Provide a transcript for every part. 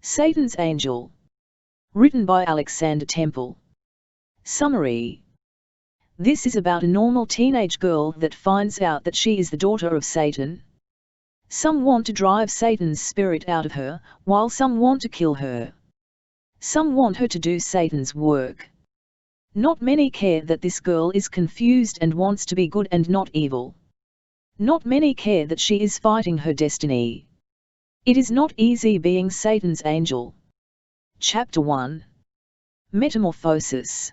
Satan's Angel. Written by Alexander Temple. Summary. This is about a normal teenage girl that finds out that she is the daughter of Satan. Some want to drive Satan's spirit out of her, while some want to kill her. Some want her to do Satan's work. Not many care that this girl is confused and wants to be good and not evil. Not many care that she is fighting her destiny. It is not easy being Satan's angel. Chapter 1. Metamorphosis.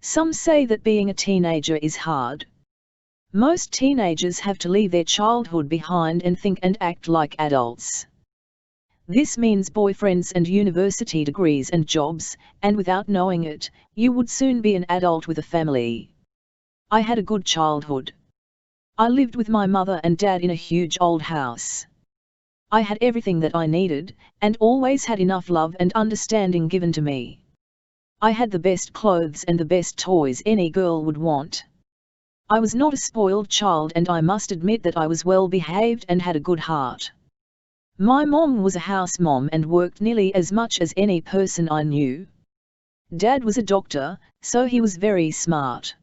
Some say that being a teenager is hard. Most teenagers have to leave their childhood behind and think and act like adults. This means boyfriends and university degrees and jobs, and without knowing it, you would soon be an adult with a family. I had a good childhood. I lived with my mother and dad in a huge old house. I had everything that I needed, and always had enough love and understanding given to me. I had the best clothes and the best toys any girl would want. I was not a spoiled child, and I must admit that I was well behaved and had a good heart. My mom was a house mom and worked nearly as much as any person I knew. Dad was a doctor, so he was very smart.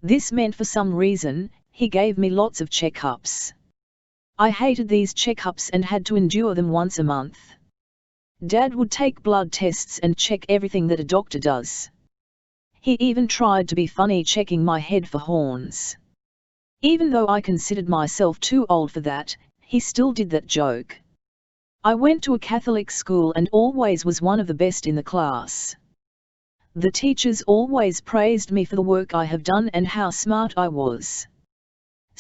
This meant for some reason, he gave me lots of checkups. I hated these checkups and had to endure them once a month. Dad would take blood tests and check everything that a doctor does. He even tried to be funny, checking my head for horns. Even though I considered myself too old for that, he still did that joke. I went to a Catholic school and always was one of the best in the class. The teachers always praised me for the work I have done and how smart I was.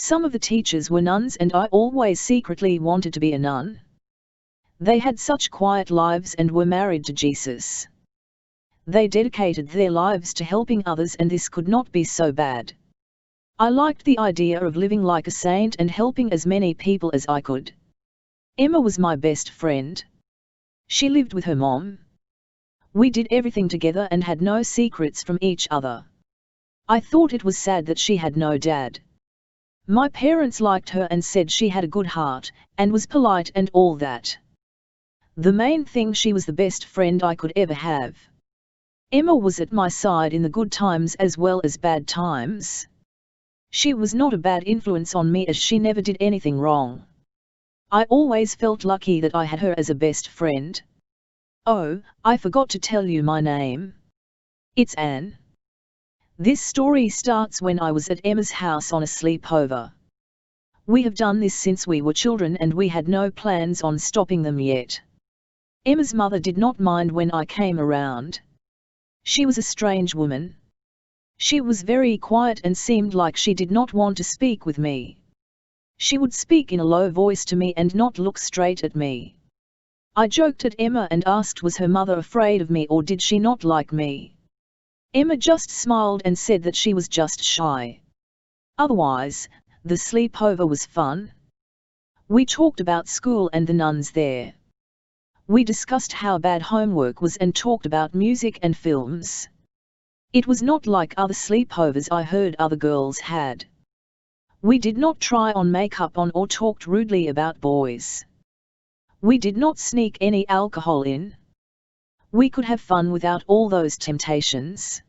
Some of the teachers were nuns, and I always secretly wanted to be a nun. They had such quiet lives and were married to Jesus. They dedicated their lives to helping others, and this could not be so bad. I liked the idea of living like a saint and helping as many people as I could. Emma was my best friend. She lived with her mom. We did everything together and had no secrets from each other. I thought it was sad that she had no dad. My parents liked her and said she had a good heart, and was polite and all that. The main thing, she was the best friend I could ever have. Emma was at my side in the good times as well as bad times. She was not a bad influence on me, as she never did anything wrong. I always felt lucky that I had her as a best friend. Oh, I forgot to tell you my name. It's Anne. This story starts when I was at Emma's house on a sleepover. We have done this since we were children, and we had no plans on stopping them yet. Emma's mother did not mind when I came around. She was a strange woman. She was very quiet and seemed like she did not want to speak with me. She would speak in a low voice to me and not look straight at me. I joked at Emma and asked, was her mother afraid of me or did she not like me? Emma just smiled and said that she was just shy. Otherwise, the sleepover was fun. We talked about school and the nuns there. We discussed how bad homework was and talked about music and films. It was not like other sleepovers I heard other girls had. We did not try on makeup on or talked rudely about boys. We did not sneak any alcohol in. We could have fun without all those temptations.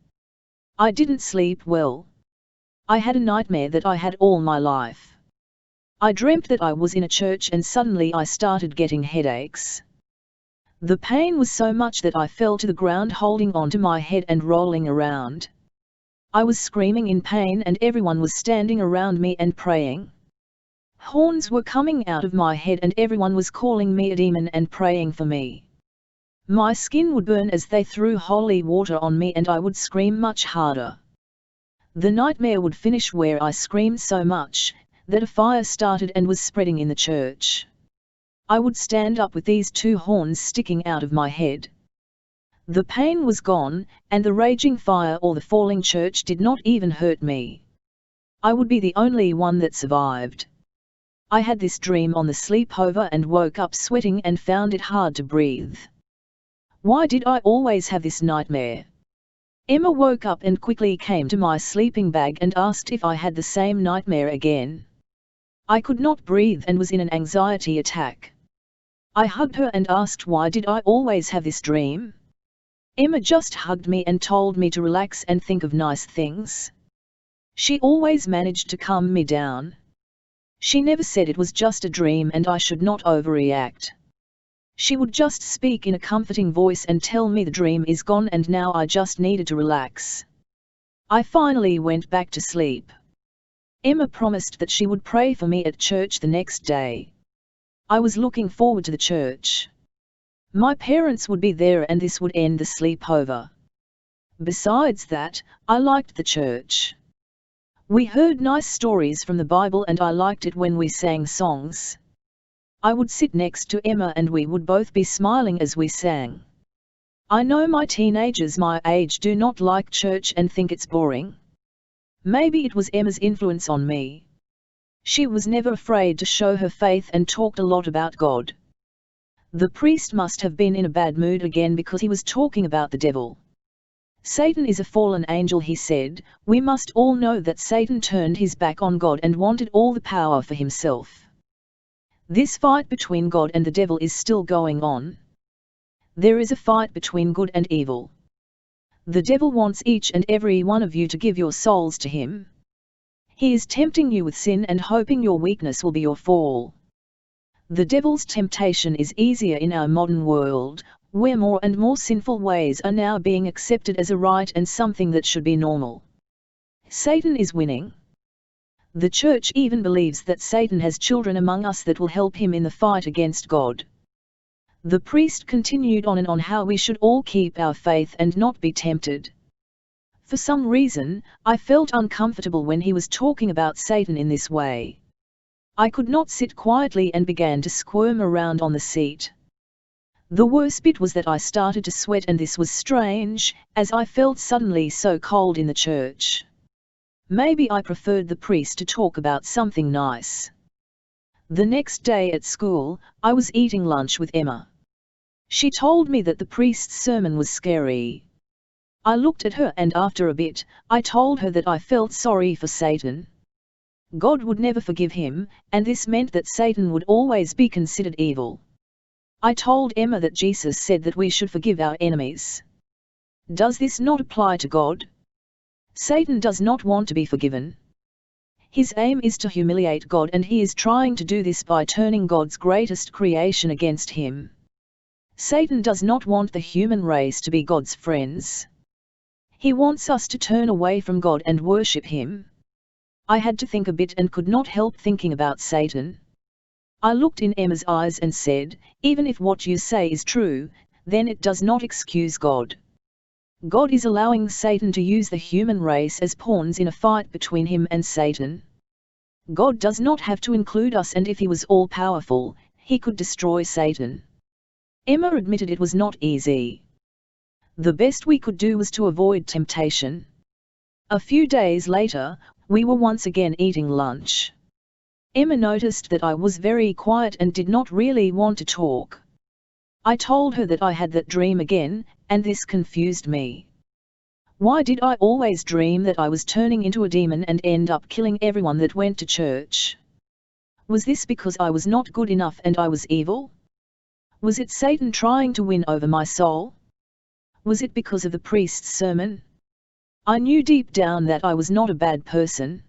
I didn't sleep well. I had a nightmare that I had all my life. I dreamt that I was in a church and suddenly I started getting headaches. The pain was so much that I fell to the ground holding on to my head and rolling around. I was screaming in pain and everyone was standing around me and praying. Horns were coming out of my head and everyone was calling me a demon and praying for me. My skin would burn as they threw holy water on me and I would scream much harder. The nightmare would finish where I screamed so much that a fire started and was spreading in the church. I would stand up with these two horns sticking out of my head. The pain was gone, and the raging fire or the falling church did not even hurt me. I would be the only one that survived. I had this dream on the sleepover and woke up sweating and found it hard to breathe. Why did I always have this nightmare? Emma woke up and quickly came to my sleeping bag and asked if I had the same nightmare again. I could not breathe and was in an anxiety attack. I hugged her and asked why did I always have this dream? Emma just hugged me and told me to relax and think of nice things. She always managed to calm me down. She never said it was just a dream and I should not overreact. She would just speak in a comforting voice and tell me the dream is gone and now I just needed to relax. I finally went back to sleep. Emma promised that she would pray for me at church the next day. I was looking forward to the church. My parents would be there and this would end the sleepover. Besides that, I liked the church. We heard nice stories from the Bible and I liked it when we sang songs. I would sit next to Emma and we would both be smiling as we sang. I know my teenagers my age do not like church and think it's boring. Maybe it was Emma's influence on me. She was never afraid to show her faith and talked a lot about God. The priest must have been in a bad mood again because he was talking about the devil. Satan is a fallen angel, he said. We must all know that Satan turned his back on God and wanted all the power for himself. This fight between God and the devil is still going on. There is a fight between good and evil. The devil wants each and every one of you to give your souls to him. He is tempting you with sin and hoping your weakness will be your fall. The devil's temptation is easier in our modern world, where more and more sinful ways are now being accepted as a right and something that should be normal. Satan is winning. The church even believes that Satan has children among us that will help him in the fight against God. The priest continued on and on how we should all keep our faith and not be tempted. For some reason, I felt uncomfortable when he was talking about Satan in this way. I could not sit quietly and began to squirm around on the seat. The worst bit was that I started to sweat and this was strange, as I felt suddenly so cold in the church. Maybe I preferred the priest to talk about something nice. The next day at school, I was eating lunch with Emma. She told me that the priest's sermon was scary. I looked at her and after a bit, I told her that I felt sorry for Satan. God would never forgive him, and this meant that Satan would always be considered evil. I told Emma that Jesus said that we should forgive our enemies. Does this not apply to God? Satan does not want to be forgiven. His aim is to humiliate God and he is trying to do this by turning God's greatest creation against him. Satan does not want the human race to be God's friends. He wants us to turn away from God and worship him. I had to think a bit and could not help thinking about Satan. I looked in Emma's eyes and said, even if what you say is true, then it does not excuse God. God is allowing Satan to use the human race as pawns in a fight between him and Satan. God does not have to include us, and if he was all-powerful, he could destroy Satan. Emma admitted it was not easy. The best we could do was to avoid temptation. A few days later, we were once again eating lunch. Emma noticed that I was very quiet and did not really want to talk. I told her that I had that dream again, and this confused me. Why did I always dream that I was turning into a demon and end up killing everyone that went to church? Was this because I was not good enough and I was evil? Was it Satan trying to win over my soul? Was it because of the priest's sermon? I knew deep down that I was not a bad person.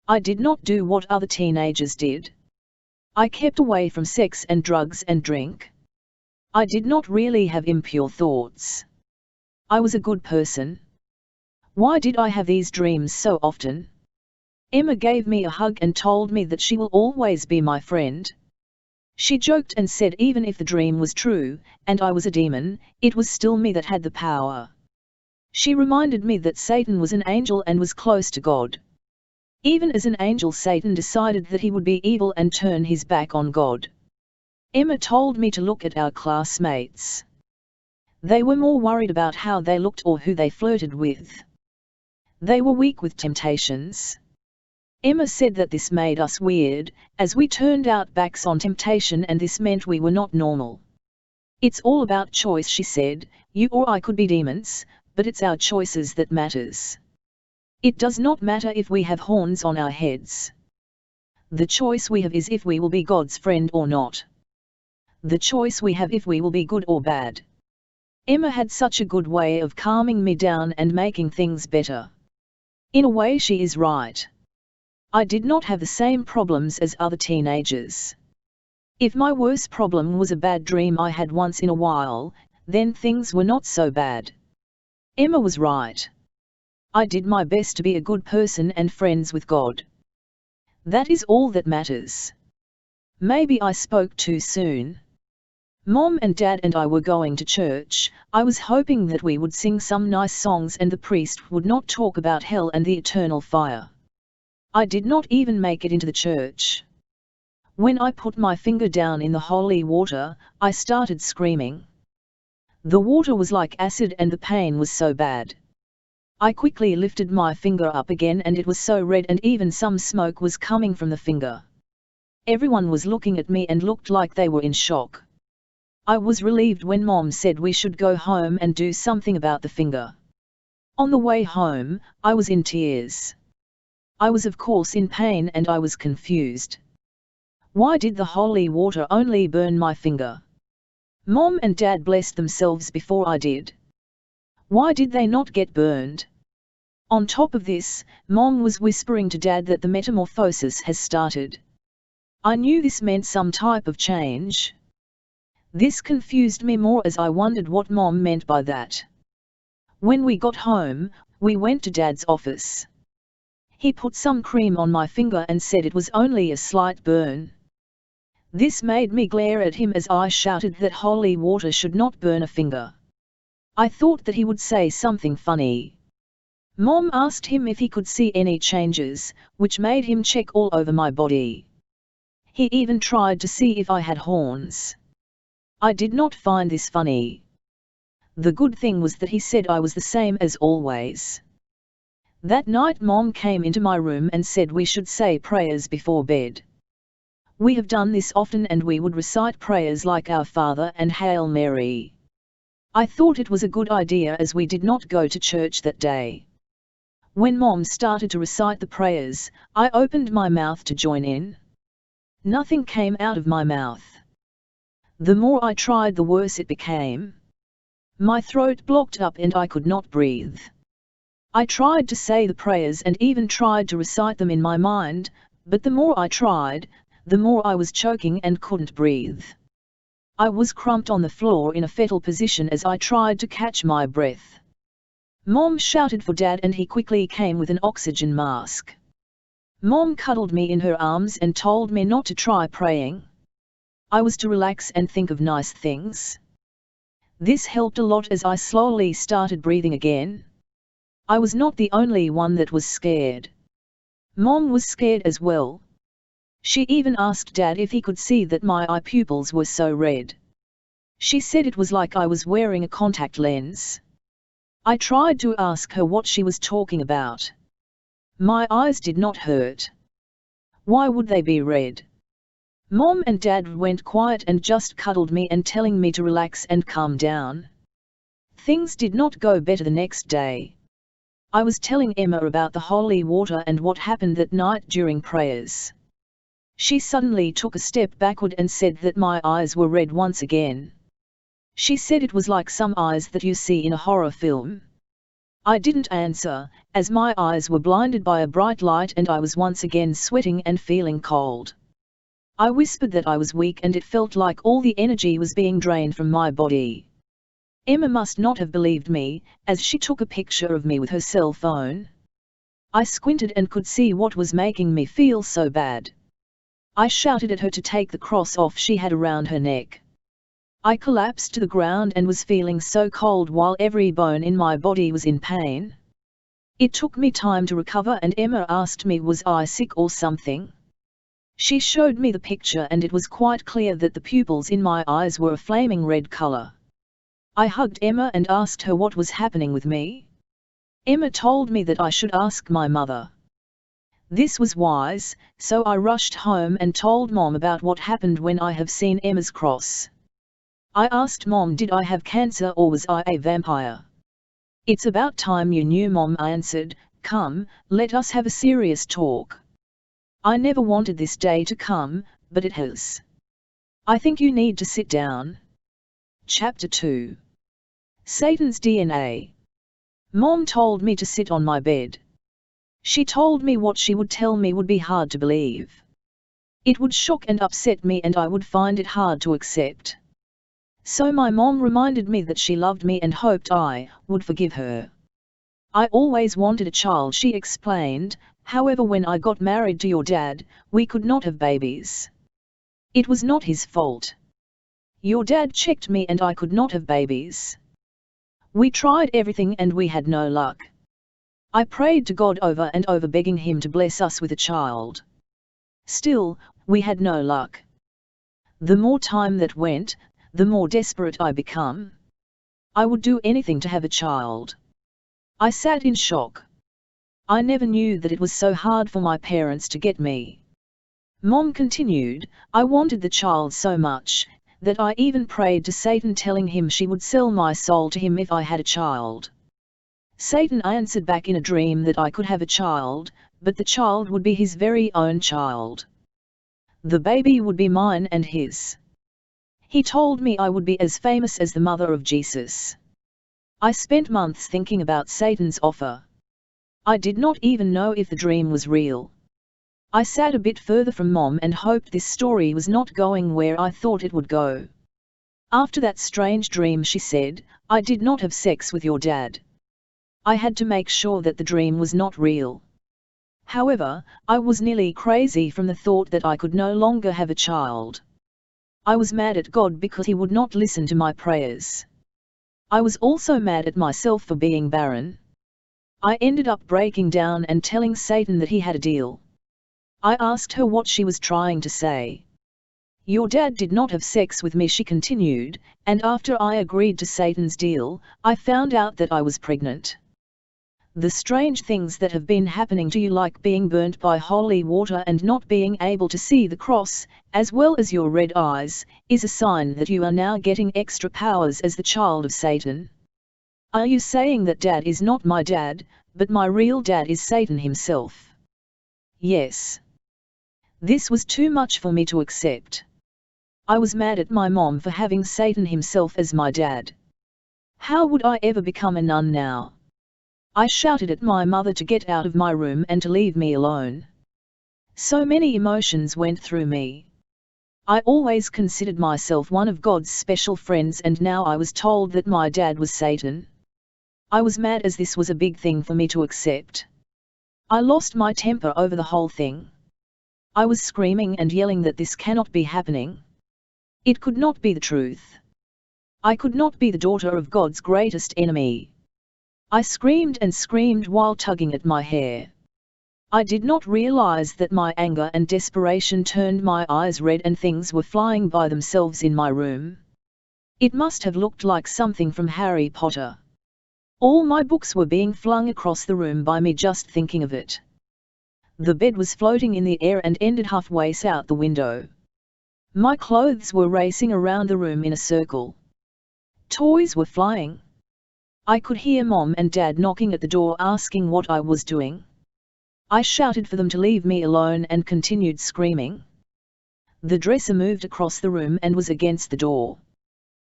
I did not do what other teenagers did. I kept away from sex and drugs and drink. I did not really have impure thoughts. I was a good person. Why did I have these dreams so often? Emma gave me a hug and told me that she will always be my friend. She joked and said even if the dream was true, and I was a demon, it was still me that had the power. She reminded me that Satan was an angel and was close to God. Even as an angel, Satan decided that he would be evil and turn his back on God. Emma told me to look at our classmates. They were more worried about how they looked or who they flirted with. They were weak with temptations. Emma said that this made us weird, as we turned our backs on temptation and this meant we were not normal. It's all about choice, she said. You or I could be demons, but it's our choices that matters. It does not matter if we have horns on our heads. The choice we have is if we will be God's friend or not. the choice we have if we will be good or bad. Emma had such a good way of calming me down and making things better. In a way, she is right. I did not have the same problems as other teenagers. If my worst problem was a bad dream I had once in a while, then things were not so bad. Emma was right. I did my best to be a good person and friends with God. That is all that matters. Maybe I spoke too soon. Mom and Dad and I were going to church. I was hoping that we would sing some nice songs and the priest would not talk about hell and the eternal fire. I did not even make it into the church. When I put my finger down in the holy water, I started screaming. The water was like acid and the pain was so bad. I quickly lifted my finger up again and it was so red and even some smoke was coming from the finger. Everyone was looking at me and looked like they were in shock. I was relieved when Mom said we should go home and do something about the finger. On the way home, I was in tears. I was of course in pain and I was confused. Why did the holy water only burn my finger? Mom and Dad blessed themselves before I did. Why did they not get burned? On top of this, Mom was whispering to Dad that the metamorphosis has started. I knew this meant some type of change. This confused me more as I wondered what Mom meant by that. When we got home, we went to Dad's office. He put some cream on my finger and said it was only a slight burn. This made me glare at him as I shouted that holy water should not burn a finger. I thought that he would say something funny. Mom asked him if he could see any changes, which made him check all over my body. He even tried to see if I had horns. I did not find this funny. The good thing was that he said I was the same as always. That night Mom came into my room and said we should say prayers before bed. We have done this often and we would recite prayers like Our Father and Hail Mary. I thought it was a good idea as we did not go to church that day. When Mom started to recite the prayers, I opened my mouth to join in. Nothing came out of my mouth. The more I tried, the worse it became. My throat blocked up and I could not breathe. I tried to say the prayers and even tried to recite them in my mind, but the more I tried, the more I was choking and couldn't breathe. I was crumped on the floor in a fetal position as I tried to catch my breath. Mom shouted for Dad and he quickly came with an oxygen mask. Mom cuddled me in her arms and told me not to try praying. I was to relax and think of nice things. This helped a lot as I slowly started breathing again. I was not the only one that was scared. Mom was scared as well. She even asked Dad if he could see that my eye pupils were so red. She said it was like I was wearing a contact lens. I tried to ask her what she was talking about. My eyes did not hurt. Why would they be red? Mom and Dad went quiet and just cuddled me and telling me to relax and calm down. Things did not go better the next day. I was telling Emma about the holy water and what happened that night during prayers. She suddenly took a step backward and said that my eyes were red once again. She said it was like some eyes that you see in a horror film. I didn't answer, as my eyes were blinded by a bright light and I was once again sweating and feeling cold. I whispered that I was weak and it felt like all the energy was being drained from my body. Emma must not have believed me, as she took a picture of me with her cell phone. I squinted and could see what was making me feel so bad. I shouted at her to take the cross off she had around her neck. I collapsed to the ground and was feeling so cold while every bone in my body was in pain. It took me time to recover and Emma asked me was I sick or something. She showed me the picture and it was quite clear that the pupils in my eyes were a flaming red color. I hugged Emma and asked her what was happening with me. Emma told me that I should ask my mother. This was wise, so I rushed home and told Mom about what happened when I have seen Emma's cross. I asked Mom did I have cancer or was I a vampire. It's about time you knew, Mom answered. Come, let us have a serious talk. I never wanted this day to come, but it has. I think you need to sit down. Chapter 2. Satan's DNA. Mom told me to sit on my bed. She told me what she would tell me would be hard to believe. It would shock and upset me and I would find it hard to accept. So my mom reminded me that she loved me and hoped I would forgive her. I always wanted a child, she explained, however when I got married to your dad, we could not have babies. It was not his fault. Your dad checked me and I could not have babies. We tried everything and we had no luck. I prayed to God over and over begging him to bless us with a child. Still, we had no luck. The more time that went, the more desperate I became. I would do anything to have a child. I sat in shock. I never knew that it was so hard for my parents to get me. Mom continued, I wanted the child so much, that I even prayed to Satan telling him she would sell my soul to him if I had a child. Satan answered back in a dream that I could have a child, but the child would be his very own child. The baby would be mine and his. He told me I would be as famous as the mother of Jesus. I spent months thinking about Satan's offer. I did not even know if the dream was real. I sat a bit further from Mom and hoped this story was not going where I thought it would go. After that strange dream, she said, I did not have sex with your dad. I had to make sure that the dream was not real. However, I was nearly crazy from the thought that I could no longer have a child. I was mad at God because he would not listen to my prayers. I was also mad at myself for being barren. I ended up breaking down and telling Satan that he had a deal. I asked her what she was trying to say. Your dad did not have sex with me, she continued, and after I agreed to Satan's deal, I found out that I was pregnant. The strange things that have been happening to you, like being burnt by holy water and not being able to see the cross, as well as your red eyes, is a sign that you are now getting extra powers as the child of Satan. Are you saying that Dad is not my dad, but my real dad is Satan himself? Yes. This was too much for me to accept. I was mad at my mom for having Satan himself as my dad. How would I ever become a nun now? I shouted at my mother to get out of my room and to leave me alone. So many emotions went through me. I always considered myself one of God's special friends, and now I was told that my dad was Satan. I was mad as this was a big thing for me to accept. I lost my temper over the whole thing. I was screaming and yelling that this cannot be happening. It could not be the truth. I could not be the daughter of God's greatest enemy. I screamed and screamed while tugging at my hair. I did not realize that my anger and desperation turned my eyes red and things were flying by themselves in my room. It must have looked like something from Harry Potter. All my books were being flung across the room by me just thinking of it. The bed was floating in the air and ended halfway out the window. My clothes were racing around the room in a circle. Toys were flying. I could hear Mom and Dad knocking at the door asking what I was doing. I shouted for them to leave me alone and continued screaming. The dresser moved across the room and was against the door.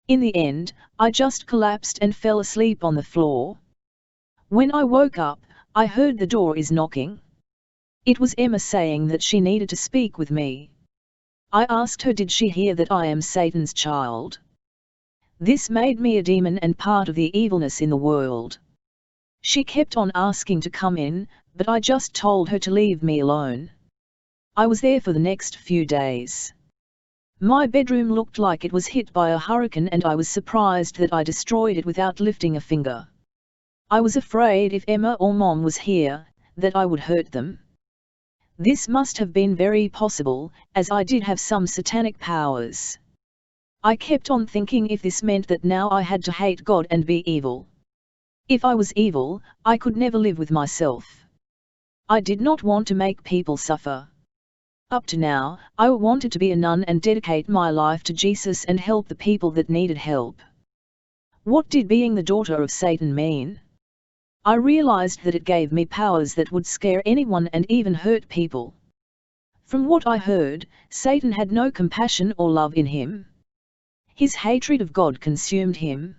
In the end, I just collapsed and fell asleep on the floor. When I woke up, I heard the door is knocking. It was Emma saying that she needed to speak with me. I asked her, did she hear that I am Satan's child? This made me a demon and part of the evilness in the world. She kept on asking to come in, but I just told her to leave me alone. I was there for the next few days. My bedroom looked like it was hit by a hurricane, and I was surprised that I destroyed it without lifting a finger. I was afraid if Emma or Mom was here, that I would hurt them. This must have been very possible, as I did have some satanic powers. I kept on thinking if this meant that now I had to hate God and be evil. If I was evil, I could never live with myself. I did not want to make people suffer. Up to now, I wanted to be a nun and dedicate my life to Jesus and help the people that needed help. What did being the daughter of Satan mean? I realized that it gave me powers that would scare anyone and even hurt people. From what I heard, Satan had no compassion or love in him. His hatred of God consumed him.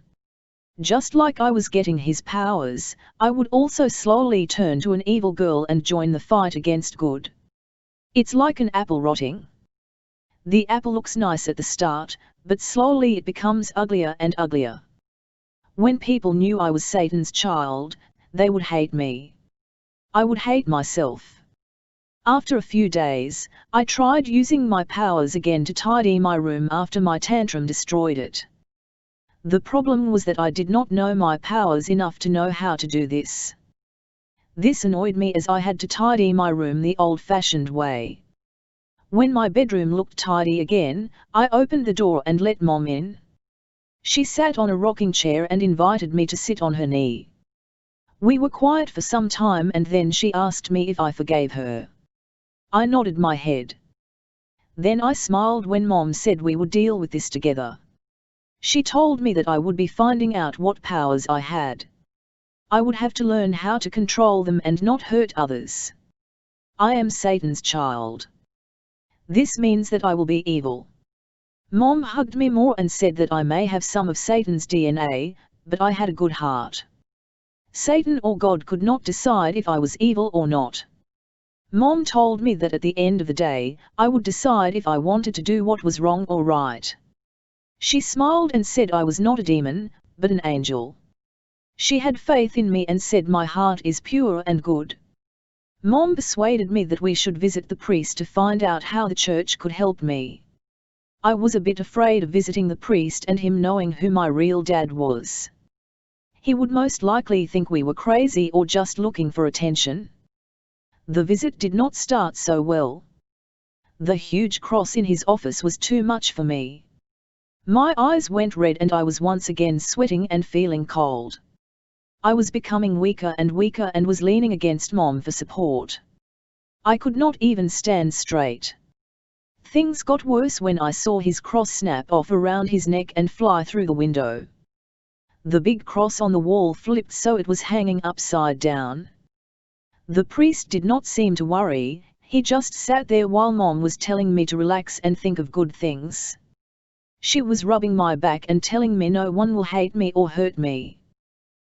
Just like I was getting his powers, I would also slowly turn to an evil girl and join the fight against good. It's like an apple rotting. The apple looks nice at the start, but slowly it becomes uglier and uglier. When people knew I was Satan's child, they would hate me. I would hate myself. After a few days, I tried using my powers again to tidy my room after my tantrum destroyed it. The problem was that I did not know my powers enough to know how to do this. This annoyed me as I had to tidy my room the old-fashioned way. When my bedroom looked tidy again, I opened the door and let Mom in. She sat on a rocking chair and invited me to sit on her knee. We were quiet for some time and then she asked me if I forgave her. I nodded my head. Then I smiled when Mom said we would deal with this together. She told me that I would be finding out what powers I had. I would have to learn how to control them and not hurt others. I am Satan's child. This means that I will be evil. Mom hugged me more and said that I may have some of Satan's DNA, but I had a good heart. Satan or God could not decide if I was evil or not. Mom told me that at the end of the day, I would decide if I wanted to do what was wrong or right. She smiled and said I was not a demon, but an angel. She had faith in me and said my heart is pure and good. Mom persuaded me that we should visit the priest to find out how the church could help me. I was a bit afraid of visiting the priest and him knowing who my real dad was. He would most likely think we were crazy or just looking for attention. The visit did not start so well. The huge cross in his office was too much for me. My eyes went red and I was once again sweating and feeling cold. I was becoming weaker and weaker and was leaning against Mom for support. I could not even stand straight. Things got worse when I saw his cross snap off around his neck and fly through the window. The big cross on the wall flipped so it was hanging upside down. The priest did not seem to worry, he just sat there while Mom was telling me to relax and think of good things. She was rubbing my back and telling me no one will hate me or hurt me.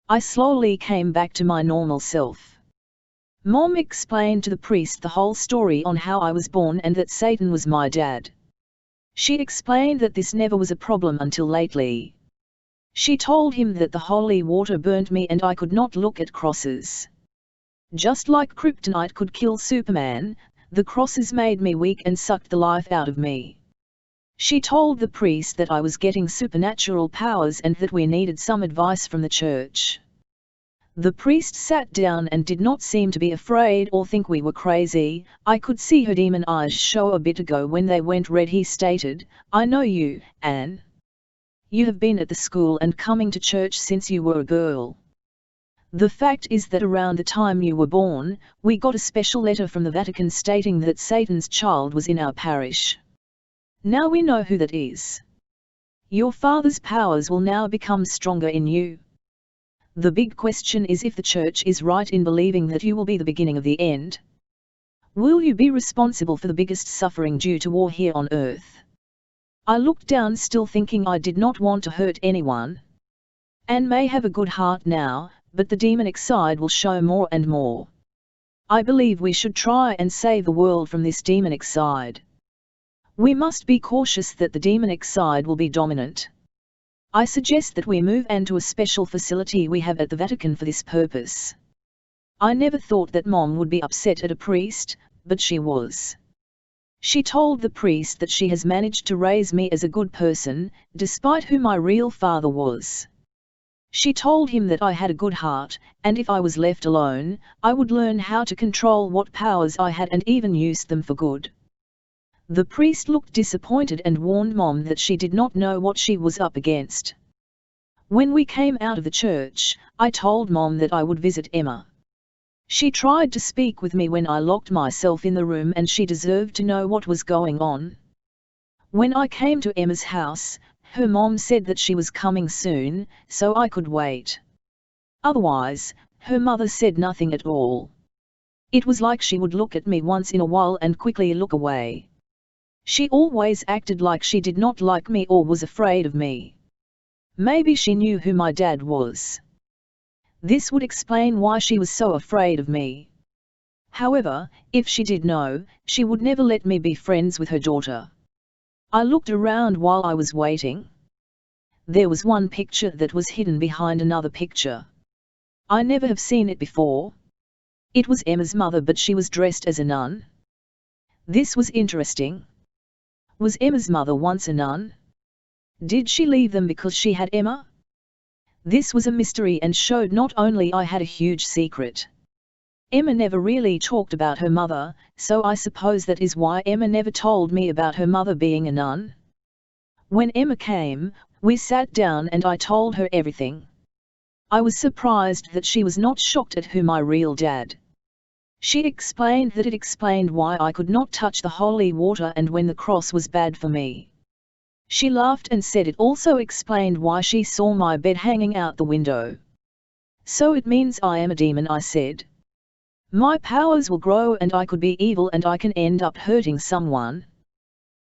I slowly came back to my normal self. Mom explained to the priest the whole story on how I was born and that Satan was my dad. She explained that this never was a problem until lately. She told him that the holy water burnt me and I could not look at crosses. Just like kryptonite could kill Superman, the crosses made me weak and sucked the life out of me. She told the priest that I was getting supernatural powers and that we needed some advice from the church. The priest sat down and did not seem to be afraid or think we were crazy. I could see her demon eyes show a bit ago when they went red. He stated, "I know you, Anne. You have been at the school and coming to church since you were a girl. The fact is that around the time you were born, we got a special letter from the Vatican stating that Satan's child was in our parish. Now we know who that is. Your father's powers will now become stronger in you. The big question is if the church is right in believing that you will be the beginning of the end. Will you be responsible for the biggest suffering due to war here on earth?" I looked down, still thinking I did not want to hurt anyone. Anne may have a good heart now, but the demonic side will show more and more. I believe we should try and save the world from this demonic side. We must be cautious that the demonic side will be dominant. I suggest that we move Anne to a special facility we have at the Vatican for this purpose. I never thought that Mom would be upset at a priest, but she was. She told the priest that she has managed to raise me as a good person, despite who my real father was. She told him that I had a good heart, and if I was left alone, I would learn how to control what powers I had and even use them for good. The priest looked disappointed and warned Mom that she did not know what she was up against. When we came out of the church, I told Mom that I would visit Emma. She tried to speak with me when I locked myself in the room and she deserved to know what was going on. When I came to Emma's house, her mom said that she was coming soon, so I could wait. Otherwise, her mother said nothing at all. It was like she would look at me once in a while and quickly look away. She always acted like she did not like me or was afraid of me. Maybe she knew who my dad was. This would explain why she was so afraid of me. However, if she did know, she would never let me be friends with her daughter. I looked around while I was waiting. There was one picture that was hidden behind another picture. I never have seen it before. It was Emma's mother, but she was dressed as a nun. This was interesting. Was Emma's mother once a nun? Did she leave them because she had Emma? This was a mystery and showed not only I had a huge secret. Emma never really talked about her mother, so I suppose that is why Emma never told me about her mother being a nun. When Emma came, we sat down and I told her everything. I was surprised that she was not shocked at who my real dad. She explained that it explained why I could not touch the holy water and when the cross was bad for me. She laughed and said it also explained why she saw my bed hanging out the window. So it means I am a demon, I said. My powers will grow and I could be evil and I can end up hurting someone.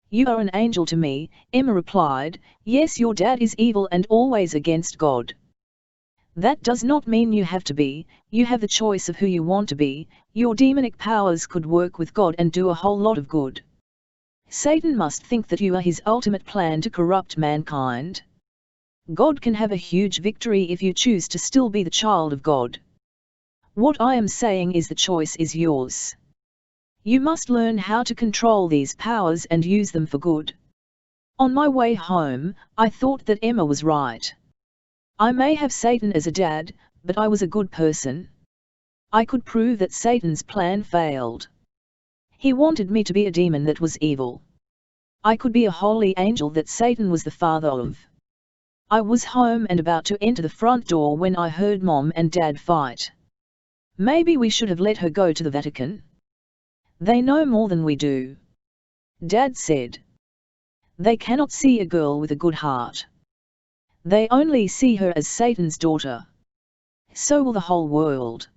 You are an angel to me, Emma replied. Yes, your dad is evil and always against God. That does not mean you have to be, you have the choice of who you want to be. Your demonic powers could work with God and do a whole lot of good. Satan must think that you are his ultimate plan to corrupt mankind. God can have a huge victory if you choose to still be the child of God. What I am saying is the choice is yours. You must learn how to control these powers and use them for good. On my way home, I thought that Emma was right. I may have Satan as a dad, but I was a good person. I could prove that Satan's plan failed. He wanted me to be a demon that was evil. I could be a holy angel that Satan was the father of. I was home and about to enter the front door when I heard Mom and Dad fight. Maybe we should have let her go to the Vatican. They know more than we do. Dad said. They cannot see a girl with a good heart. They only see her as Satan's daughter. So will the whole world.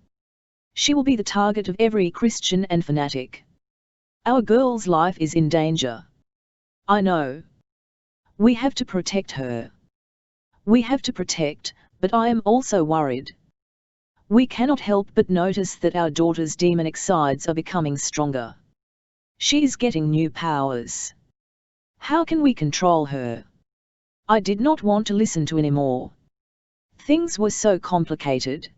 She will be the target of every Christian and fanatic. Our girl's life is in danger. I know. We have to protect her. We have to protect, but I am also worried. We cannot help but notice that our daughter's demonic sides are becoming stronger. She is getting new powers. How can we control her? I did not want to listen to anymore. Things were so complicated.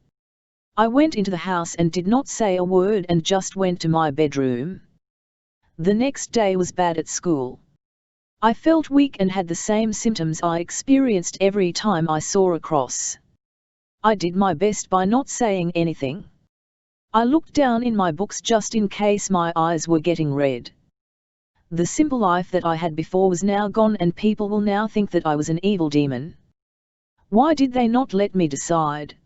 I went into the house and did not say a word and just went to my bedroom. The next day was bad at school. I felt weak and had the same symptoms I experienced every time I saw a cross. I did my best by not saying anything. I looked down in my books just in case my eyes were getting red. The simple life that I had before was now gone and people will now think that I was an evil demon. Why did they not let me decide?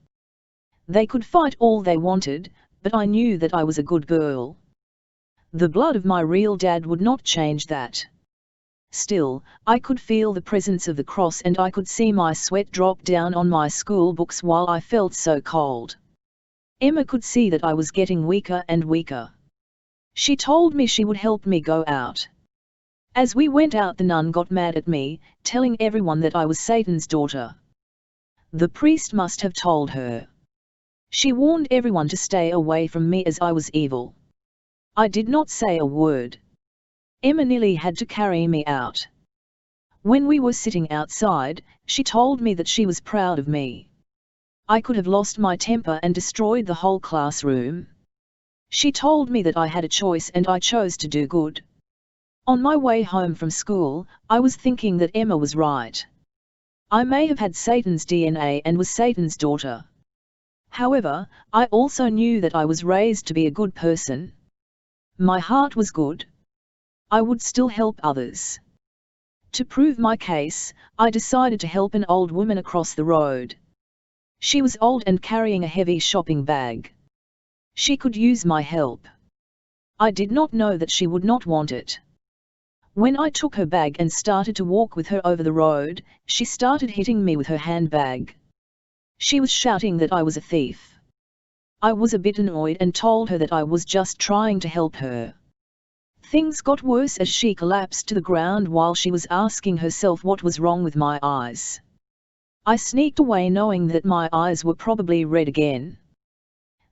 They could fight all they wanted, but I knew that I was a good girl. The blood of my real dad would not change that. Still, I could feel the presence of the cross and I could see my sweat drop down on my school books while I felt so cold. Emma could see that I was getting weaker and weaker. She told me she would help me go out. As we went out, the nun got mad at me, telling everyone that I was Satan's daughter. The priest must have told her. She warned everyone to stay away from me as I was evil. I did not say a word. Emma nearly had to carry me out. When we were sitting outside, she told me that she was proud of me. I could have lost my temper and destroyed the whole classroom. She told me that I had a choice and I chose to do good. On my way home from school, I was thinking that Emma was right. I may have had Satan's DNA and was Satan's daughter. However, I also knew that I was raised to be a good person. My heart was good. I would still help others. To prove my case, I decided to help an old woman across the road. She was old and carrying a heavy shopping bag. She could use my help. I did not know that she would not want it. When I took her bag and started to walk with her over the road, she started hitting me with her handbag. She was shouting that I was a thief. I was a bit annoyed and told her that I was just trying to help her. Things got worse as she collapsed to the ground while she was asking herself what was wrong with my eyes. I sneaked away knowing that my eyes were probably red again.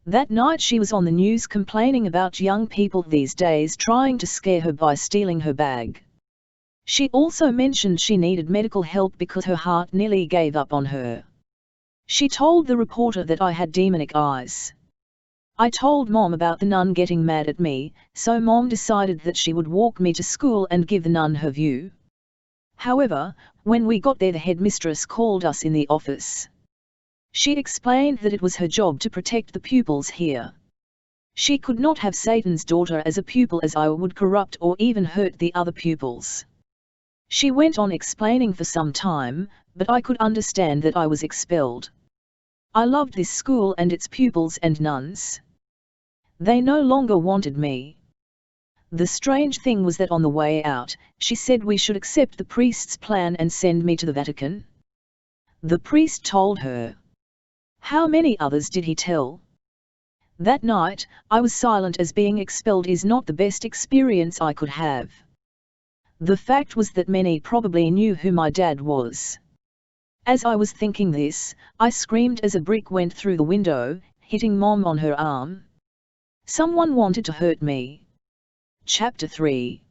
That night she was on the news complaining about young people these days trying to scare her by stealing her bag. She also mentioned she needed medical help because her heart nearly gave up on her. She told the reporter that I had demonic eyes. I told Mom about the nun getting mad at me, so Mom decided that she would walk me to school and give the nun her view. However, when we got there the headmistress called us in the office. She explained that it was her job to protect the pupils here. She could not have Satan's daughter as a pupil as I would corrupt or even hurt the other pupils. She went on explaining for some time, but I could understand that I was expelled. I loved this school and its pupils and nuns. They no longer wanted me. The strange thing was that on the way out, she said we should accept the priest's plan and send me to the Vatican. The priest told her. How many others did he tell? That night, I was silent as being expelled is not the best experience I could have. The fact was that many probably knew who my dad was. As I was thinking this, I screamed as a brick went through the window, hitting Mom on her arm. Someone wanted to hurt me. Chapter 3.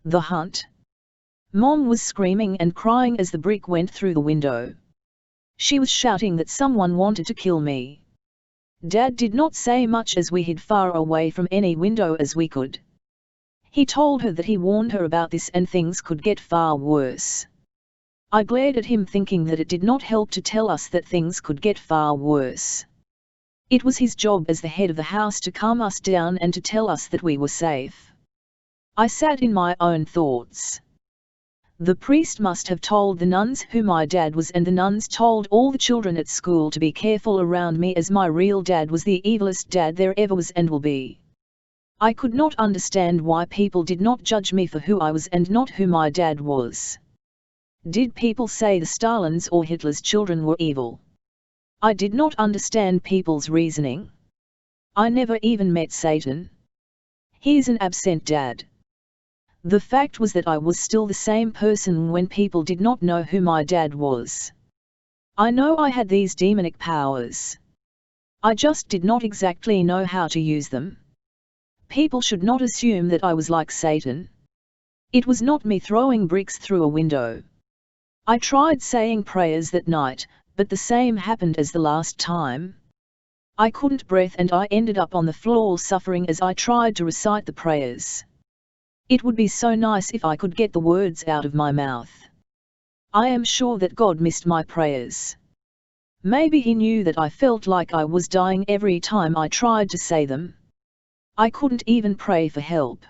The Hunt. Mom was screaming and crying as the brick went through the window. She was shouting that someone wanted to kill me. Dad did not say much as we hid far away from any window as we could. He told her that he warned her about this and things could get far worse. I glared at him thinking that it did not help to tell us that things could get far worse. It was his job as the head of the house to calm us down and to tell us that we were safe. I sat in my own thoughts. The priest must have told the nuns who my dad was, and the nuns told all the children at school to be careful around me as my real dad was the evilest dad there ever was and will be. I could not understand why people did not judge me for who I was and not who my dad was. Did people say the Stalins or Hitler's children were evil? I did not understand people's reasoning. I never even met Satan. He's an absent dad. The fact was that I was still the same person when people did not know who my dad was. I know I had these demonic powers. I just did not exactly know how to use them. People should not assume that I was like Satan. It was not me throwing bricks through a window. I tried saying prayers that night, but the same happened as the last time. I couldn't breathe and I ended up on the floor suffering as I tried to recite the prayers. It would be so nice if I could get the words out of my mouth. I am sure that God missed my prayers. Maybe he knew that I felt like I was dying every time I tried to say them. I couldn't even pray for help.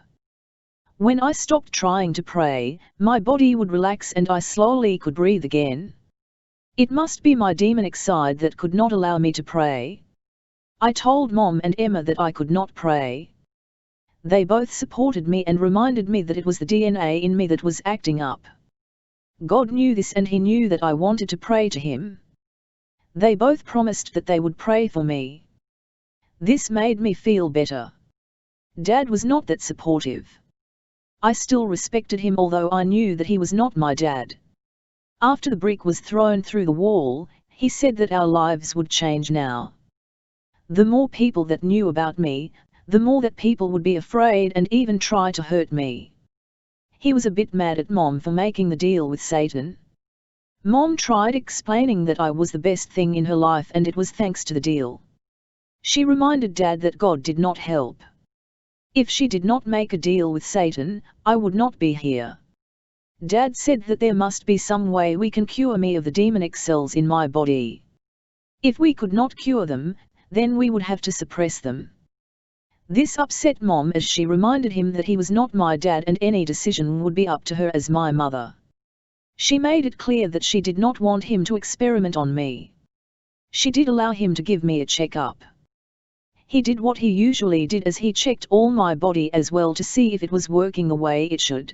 When I stopped trying to pray, my body would relax and I slowly could breathe again. It must be my demonic side that could not allow me to pray. I told Mom and Emma that I could not pray. They both supported me and reminded me that it was the DNA in me that was acting up. God knew this and he knew that I wanted to pray to him. They both promised that they would pray for me. This made me feel better. Dad was not that supportive. I still respected him although I knew that he was not my dad. After the brick was thrown through the wall, he said that our lives would change now. The more people that knew about me, the more that people would be afraid and even try to hurt me. He was a bit mad at Mom for making the deal with Satan. Mom tried explaining that I was the best thing in her life and it was thanks to the deal. She reminded Dad that God did not help. If she did not make a deal with Satan, I would not be here. Dad said that there must be some way we can cure me of the demonic cells in my body. If we could not cure them, then we would have to suppress them. This upset Mom as she reminded him that he was not my dad and any decision would be up to her as my mother. She made it clear that she did not want him to experiment on me. She did allow him to give me a checkup. He did what he usually did as he checked all my body as well to see if it was working the way it should.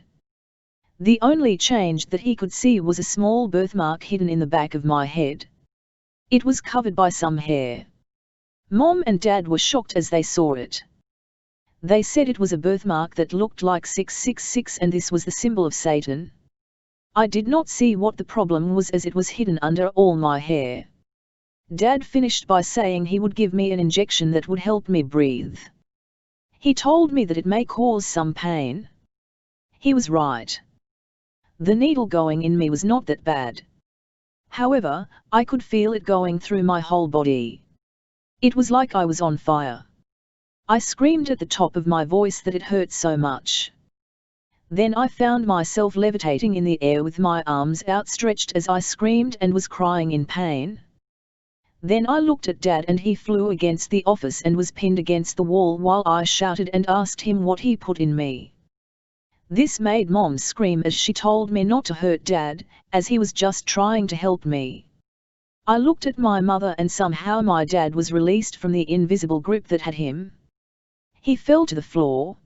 The only change that he could see was a small birthmark hidden in the back of my head. It was covered by some hair. Mom and Dad were shocked as they saw it. They said it was a birthmark that looked like 666 and this was the symbol of Satan. I did not see what the problem was as it was hidden under all my hair. Dad finished by saying he would give me an injection that would help me breathe. He told me that it may cause some pain. He was right. The needle going in me was not that bad. However, I could feel it going through my whole body. It was like I was on fire. I screamed at the top of my voice that it hurt so much. Then I found myself levitating in the air with my arms outstretched as I screamed and was crying in pain. Then I looked at Dad and he flew against the office and was pinned against the wall while I shouted and asked him what he put in me. This made Mom scream as she told me not to hurt Dad, as he was just trying to help me. I looked at my mother and somehow my dad was released from the invisible grip that had him. He fell to the floor.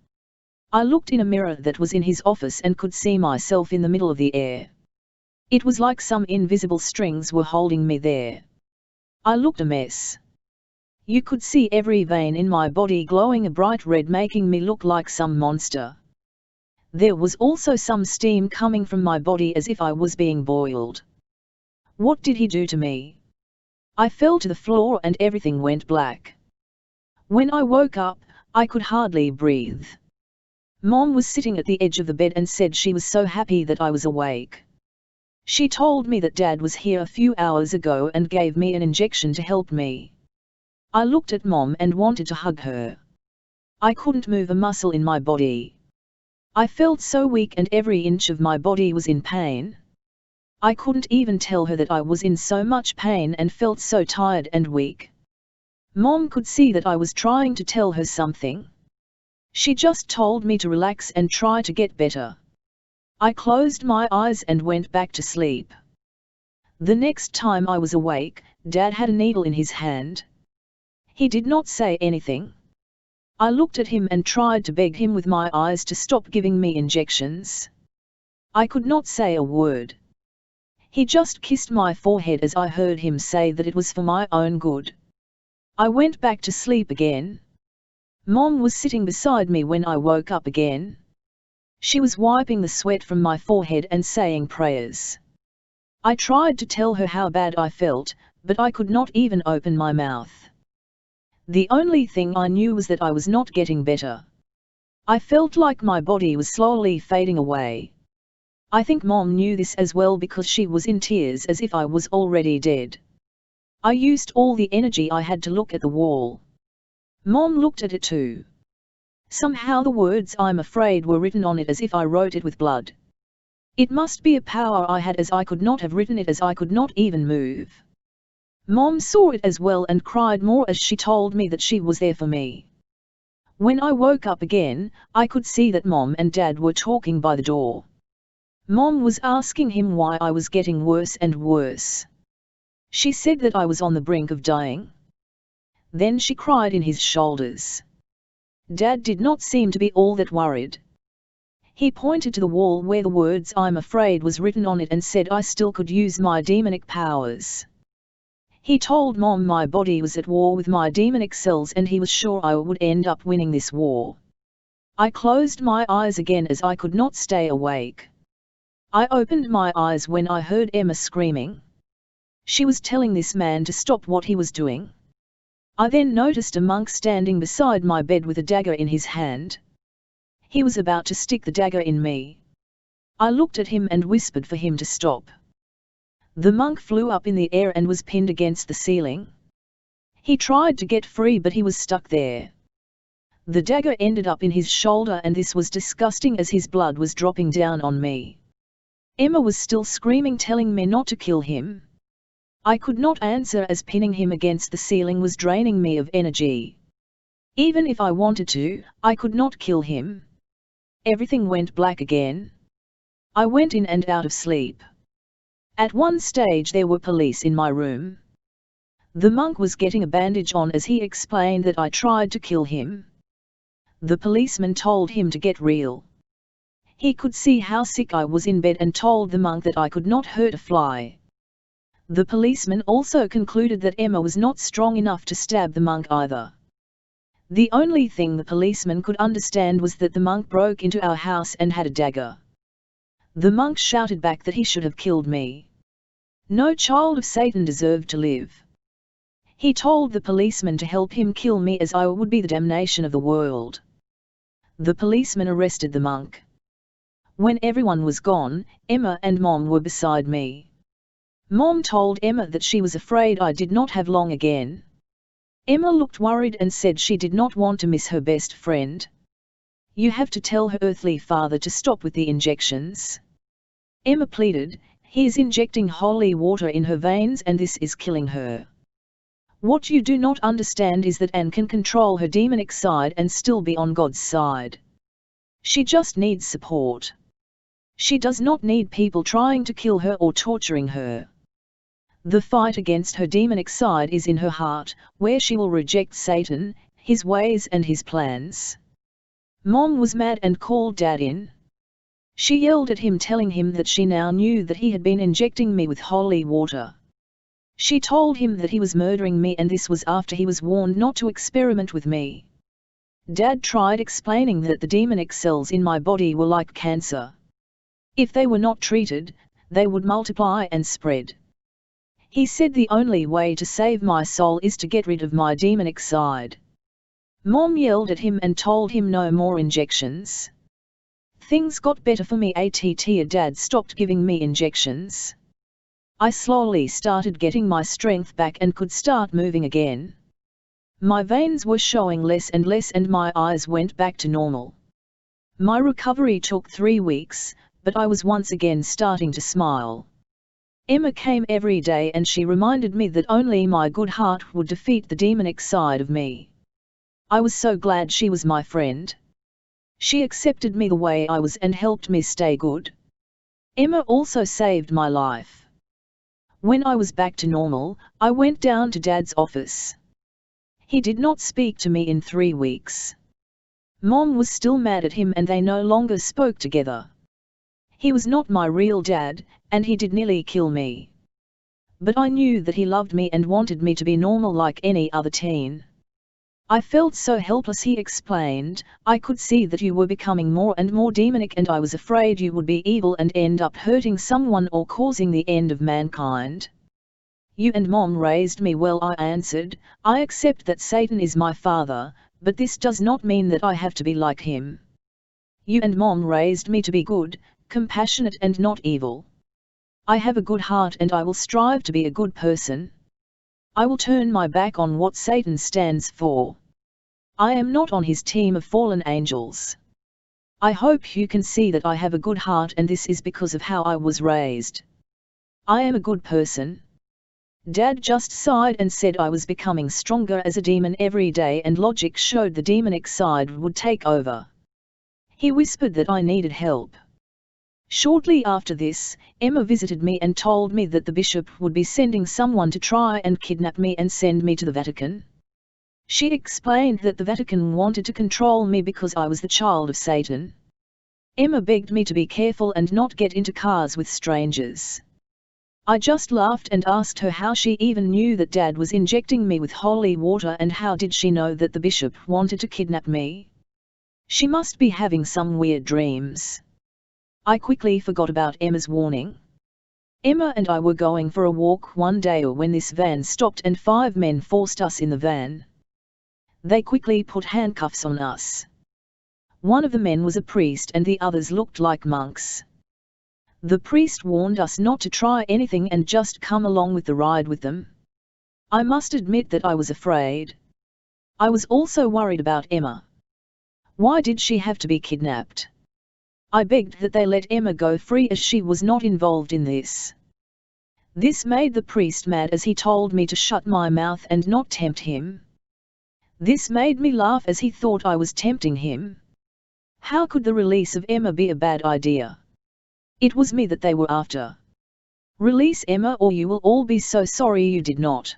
I looked in a mirror that was in his office and could see myself in the middle of the air. It was like some invisible strings were holding me there. I looked a mess. You could see every vein in my body glowing a bright red, making me look like some monster. There was also some steam coming from my body as if I was being boiled. What did he do to me? I fell to the floor and everything went black. When I woke up, I could hardly breathe. Mom was sitting at the edge of the bed and said she was so happy that I was awake. She told me that Dad was here a few hours ago and gave me an injection to help me. I looked at Mom and wanted to hug her. I couldn't move a muscle in my body. I felt so weak and every inch of my body was in pain. I couldn't even tell her that I was in so much pain and felt so tired and weak. Mom could see that I was trying to tell her something. She just told me to relax and try to get better. I closed my eyes and went back to sleep. The next time I was awake, Dad had a needle in his hand. He did not say anything. I looked at him and tried to beg him with my eyes to stop giving me injections. I could not say a word. He just kissed my forehead as I heard him say that it was for my own good. I went back to sleep again. Mom was sitting beside me when I woke up again. She was wiping the sweat from my forehead and saying prayers. I tried to tell her how bad I felt, but I could not even open my mouth. The only thing I knew was that I was not getting better. I felt like my body was slowly fading away. I think Mom knew this as well because she was in tears as if I was already dead. I used all the energy I had to look at the wall. Mom looked at it too. Somehow the words "I'm afraid" were written on it as if I wrote it with blood. It must be a power I had as I could not have written it as I could not even move. Mom saw it as well and cried more as she told me that she was there for me. When I woke up again, I could see that Mom and Dad were talking by the door. Mom was asking him why I was getting worse and worse. She said that I was on the brink of dying. Then she cried in his shoulders. Dad did not seem to be all that worried. He pointed to the wall where the words "I'm afraid" was written on it and said I still could use my demonic powers. He told Mom my body was at war with my demonic cells and he was sure I would end up winning this war. I closed my eyes again as I could not stay awake. I opened my eyes when I heard Emma screaming. She was telling this man to stop what he was doing. I then noticed a monk standing beside my bed with a dagger in his hand. He was about to stick the dagger in me. I looked at him and whispered for him to stop. The monk flew up in the air and was pinned against the ceiling. He tried to get free but he was stuck there. The dagger ended up in his shoulder and this was disgusting as his blood was dropping down on me. Emma was still screaming, telling me not to kill him. I could not answer as pinning him against the ceiling was draining me of energy. Even if I wanted to, I could not kill him. Everything went black again. I went in and out of sleep. At one stage there were police in my room. The monk was getting a bandage on as he explained that I tried to kill him. The policeman told him to get real. He could see how sick I was in bed and told the monk that I could not hurt a fly. The policeman also concluded that Emma was not strong enough to stab the monk either. The only thing the policeman could understand was that the monk broke into our house and had a dagger. The monk shouted back that he should have killed me. No child of Satan deserved to live. He told the policeman to help him kill me as I would be the damnation of the world. The policeman arrested the monk. When everyone was gone, Emma and Mom were beside me. Mom told Emma that she was afraid I did not have long again. Emma looked worried and said she did not want to miss her best friend. You have to tell her earthly father to stop with the injections. Emma pleaded, he is injecting holy water in her veins and this is killing her. What you do not understand is that Anne can control her demonic side and still be on God's side. She just needs support. She does not need people trying to kill her or torturing her. The fight against her demonic side is in her heart, where she will reject Satan, his ways and his plans. Mom was mad and called Dad in. She yelled at him, telling him that she now knew that he had been injecting me with holy water. She told him that he was murdering me and this was after he was warned not to experiment with me. Dad tried explaining that the demonic cells in my body were like cancer. If they were not treated, they would multiply and spread. He said the only way to save my soul is to get rid of my demonic side. Mom yelled at him and told him no more injections. Things got better for me after Dad stopped giving me injections. I slowly started getting my strength back and could start moving again. My veins were showing less and less and my eyes went back to normal. My recovery took 3 weeks, but I was once again starting to smile. Emma came every day and she reminded me that only my good heart would defeat the demonic side of me. I was so glad she was my friend. She accepted me the way I was and helped me stay good. Emma also saved my life. When I was back to normal, I went down to Dad's office. He did not speak to me in 3 weeks. Mom was still mad at him and they no longer spoke together. He was not my real dad, and he did nearly kill me. But I knew that he loved me and wanted me to be normal like any other teen. I felt so helpless, he explained. I could see that you were becoming more and more demonic and I was afraid you would be evil and end up hurting someone or causing the end of mankind. You and Mom raised me well, I answered. I accept that Satan is my father, but this does not mean that I have to be like him. You and Mom raised me to be good, compassionate and not evil. I have a good heart and I will strive to be a good person. I will turn my back on what Satan stands for. I am not on his team of fallen angels. I hope you can see that I have a good heart and this is because of how I was raised. I am a good person. Dad just sighed and said I was becoming stronger as a demon every day and logic showed the demonic side would take over. He whispered that I needed help. Shortly after this, Emma visited me and told me that the bishop would be sending someone to try and kidnap me and send me to the Vatican. She explained that the Vatican wanted to control me because I was the child of Satan. Emma begged me to be careful and not get into cars with strangers. I just laughed and asked her how she even knew that Dad was injecting me with holy water and how did she know that the bishop wanted to kidnap me? She must be having some weird dreams. I quickly forgot about Emma's warning. Emma and I were going for a walk one day when this van stopped and 5 men forced us in the van. They quickly put handcuffs on us. One of the men was a priest and the others looked like monks. The priest warned us not to try anything and just come along with the ride with them. I must admit that I was afraid. I was also worried about Emma. Why did she have to be kidnapped? I begged that they let Emma go free as she was not involved in this. This made the priest mad as he told me to shut my mouth and not tempt him. This made me laugh as he thought I was tempting him. How could the release of Emma be a bad idea? It was me that they were after. Release Emma or you will all be so sorry you did not.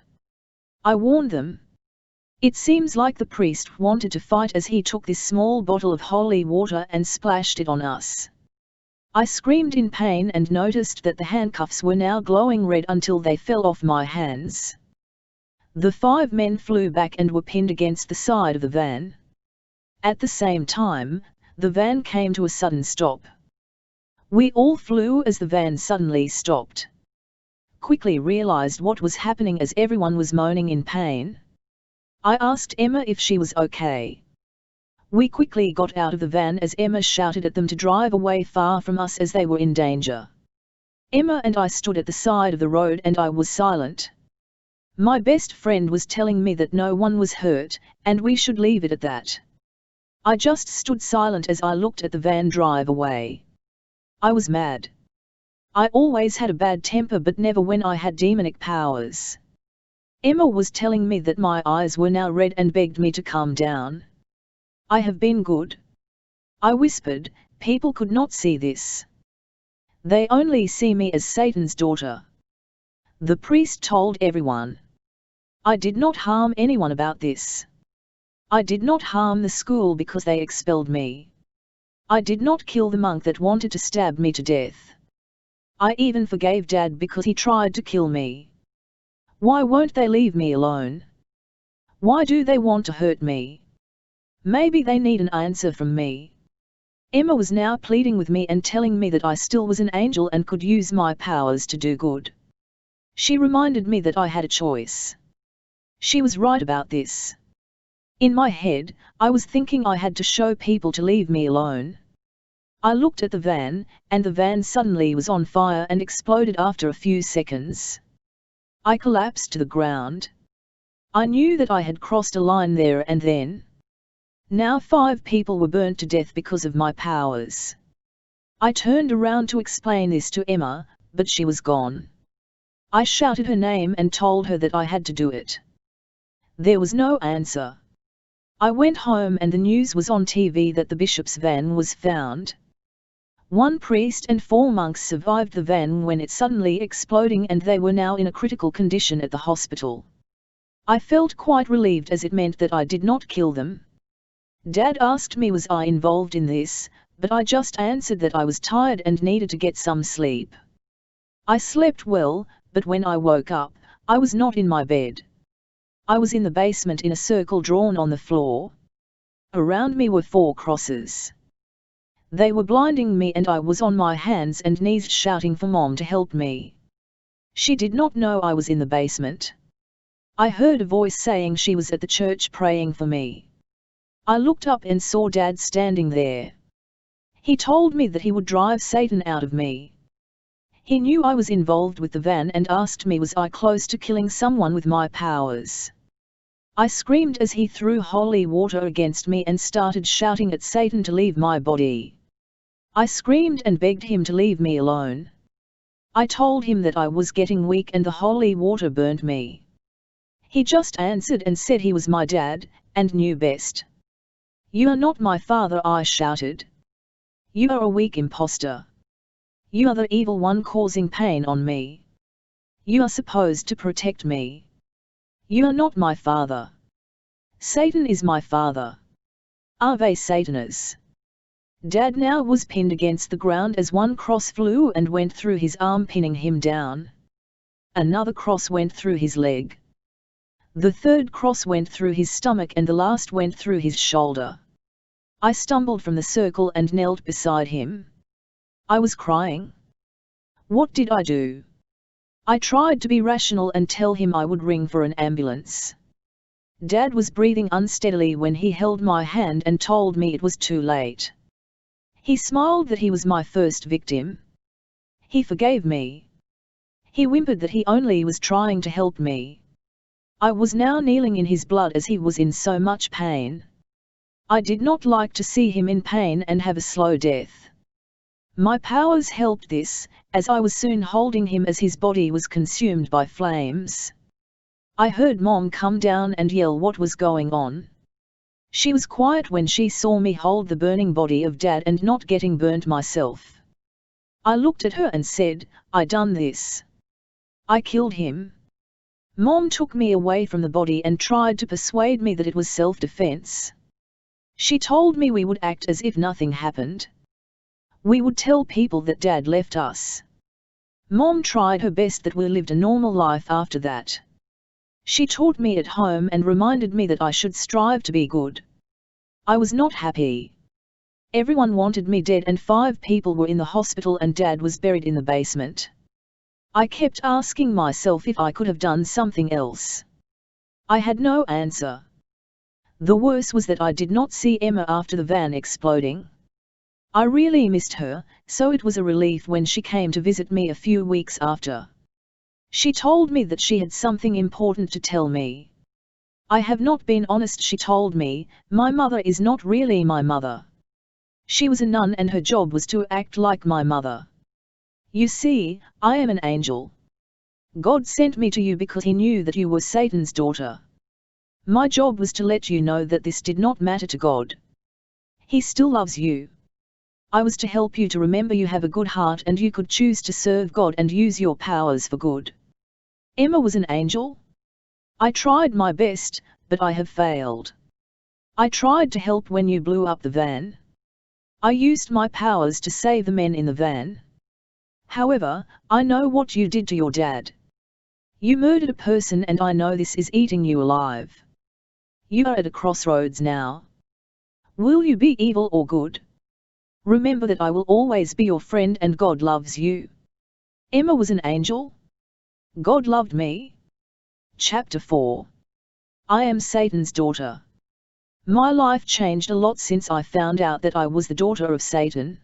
I warned them. It seems like the priest wanted to fight as he took this small bottle of holy water and splashed it on us. I screamed in pain and noticed that the handcuffs were now glowing red until they fell off my hands. The 5 men flew back and were pinned against the side of the van. At the same time, the van came to a sudden stop. We all flew as the van suddenly stopped. Quickly realized what was happening as everyone was moaning in pain. I asked Emma if she was okay. We quickly got out of the van as Emma shouted at them to drive away far from us as they were in danger. Emma and I stood at the side of the road and I was silent. My best friend was telling me that no one was hurt, and we should leave it at that. I just stood silent as I looked at the van drive away. I was mad. I always had a bad temper, but never when I had demonic powers. Emma was telling me that my eyes were now red and begged me to calm down. I have been good. I whispered, people could not see this. They only see me as Satan's daughter. The priest told everyone. I did not harm anyone about this. I did not harm the school because they expelled me. I did not kill the monk that wanted to stab me to death. I even forgave Dad because he tried to kill me. Why won't they leave me alone? Why do they want to hurt me? Maybe they need an answer from me. Emma was now pleading with me and telling me that I still was an angel and could use my powers to do good. She reminded me that I had a choice. She was right about this. In my head, I was thinking I had to show people to leave me alone. I looked at the van, and the van suddenly was on fire and exploded after a few seconds. I collapsed to the ground. I knew that I had crossed a line there and then. Now 5 people were burnt to death because of my powers. I turned around to explain this to Emma, but she was gone. I shouted her name and told her that I had to do it. There was no answer. I went home and the news was on TV that the bishop's van was found. 1 priest and 4 monks survived the van when it suddenly exploding, and they were now in a critical condition at the hospital. I felt quite relieved as it meant that I did not kill them. Dad asked me was I involved in this, but I just answered that I was tired and needed to get some sleep. I slept well, but when I woke up, I was not in my bed. I was in the basement in a circle drawn on the floor. Around me were 4 crosses. They were blinding me and I was on my hands and knees shouting for Mom to help me. She did not know I was in the basement. I heard a voice saying she was at the church praying for me. I looked up and saw Dad standing there. He told me that he would drive Satan out of me. He knew I was involved with the van and asked me was I close to killing someone with my powers. I screamed as he threw holy water against me and started shouting at Satan to leave my body. I screamed and begged him to leave me alone. I told him that I was getting weak and the holy water burned me. He just answered and said he was my dad, and knew best. You are not my father, I shouted. You are a weak imposter. You are the evil one causing pain on me. You are supposed to protect me. You are not my father. Satan is my father. Ave Satanas. Dad now was pinned against the ground as 1 cross flew and went through his arm, pinning him down. Another cross went through his leg. The 3rd cross went through his stomach and the last went through his shoulder. I stumbled from the circle and knelt beside him. I was crying. What did I do? I tried to be rational and tell him I would ring for an ambulance. Dad was breathing unsteadily when he held my hand and told me it was too late. He smiled that he was my first victim. He forgave me. He whimpered that he only was trying to help me. I was now kneeling in his blood as he was in so much pain. I did not like to see him in pain and have a slow death. My powers helped this, as I was soon holding him as his body was consumed by flames. I heard Mom come down and yell what was going on. She was quiet when she saw me hold the burning body of Dad and not getting burnt myself. I looked at her and said, I done this. I killed him. Mom took me away from the body and tried to persuade me that it was self-defense. She told me we would act as if nothing happened. We would tell people that Dad left us. Mom tried her best that we lived a normal life after that. She taught me at home and reminded me that I should strive to be good. I was not happy. Everyone wanted me dead and 5 people were in the hospital and Dad was buried in the basement. I kept asking myself if I could have done something else. I had no answer. The worst was that I did not see Emma after the van exploding. I really missed her, so it was a relief when she came to visit me a few weeks after. She told me that she had something important to tell me. I have not been honest, she told me. My mother is not really my mother. She was a nun and her job was to act like my mother. You see, I am an angel. God sent me to you because he knew that you were Satan's daughter. My job was to let you know that this did not matter to God. He still loves you. I was to help you to remember you have a good heart and you could choose to serve God and use your powers for good. Emma was an angel? I tried my best, but I have failed. I tried to help when you blew up the van. I used my powers to save the men in the van. However, I know what you did to your dad. You murdered a person and I know this is eating you alive. You are at a crossroads now. Will you be evil or good? Remember that I will always be your friend and God loves you. Emma was an angel? God loved me? Chapter 4. I am Satan's daughter. My life changed a lot since I found out that I was the daughter of Satan.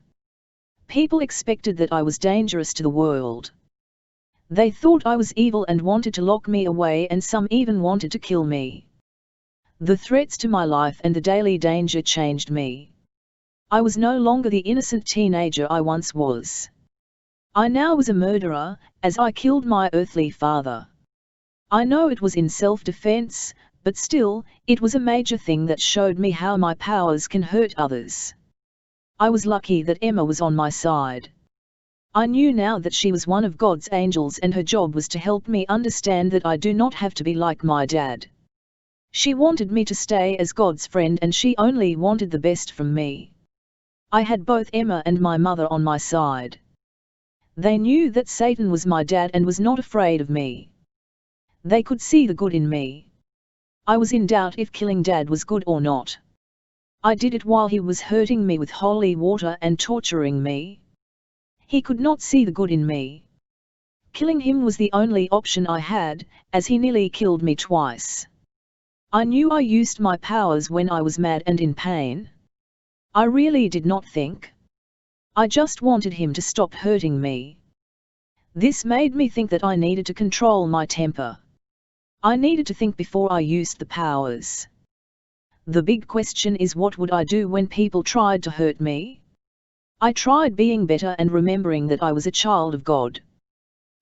People expected that I was dangerous to the world. They thought I was evil and wanted to lock me away, and some even wanted to kill me. The threats to my life and the daily danger changed me. I was no longer the innocent teenager I once was. I now was a murderer, as I killed my earthly father. I know it was in self-defense, but still, it was a major thing that showed me how my powers can hurt others. I was lucky that Emma was on my side. I knew now that she was one of God's angels and her job was to help me understand that I do not have to be like my dad. She wanted me to stay as God's friend and she only wanted the best from me. I had both Emma and my mother on my side. They knew that Satan was my dad and was not afraid of me. They could see the good in me. I was in doubt if killing Dad was good or not. I did it while he was hurting me with holy water and torturing me. He could not see the good in me. Killing him was the only option I had, as he nearly killed me twice. I knew I used my powers when I was mad and in pain. I really did not think. I just wanted him to stop hurting me. This made me think that I needed to control my temper. I needed to think before I used the powers. The big question is, what would I do when people tried to hurt me? I tried being better and remembering that I was a child of God.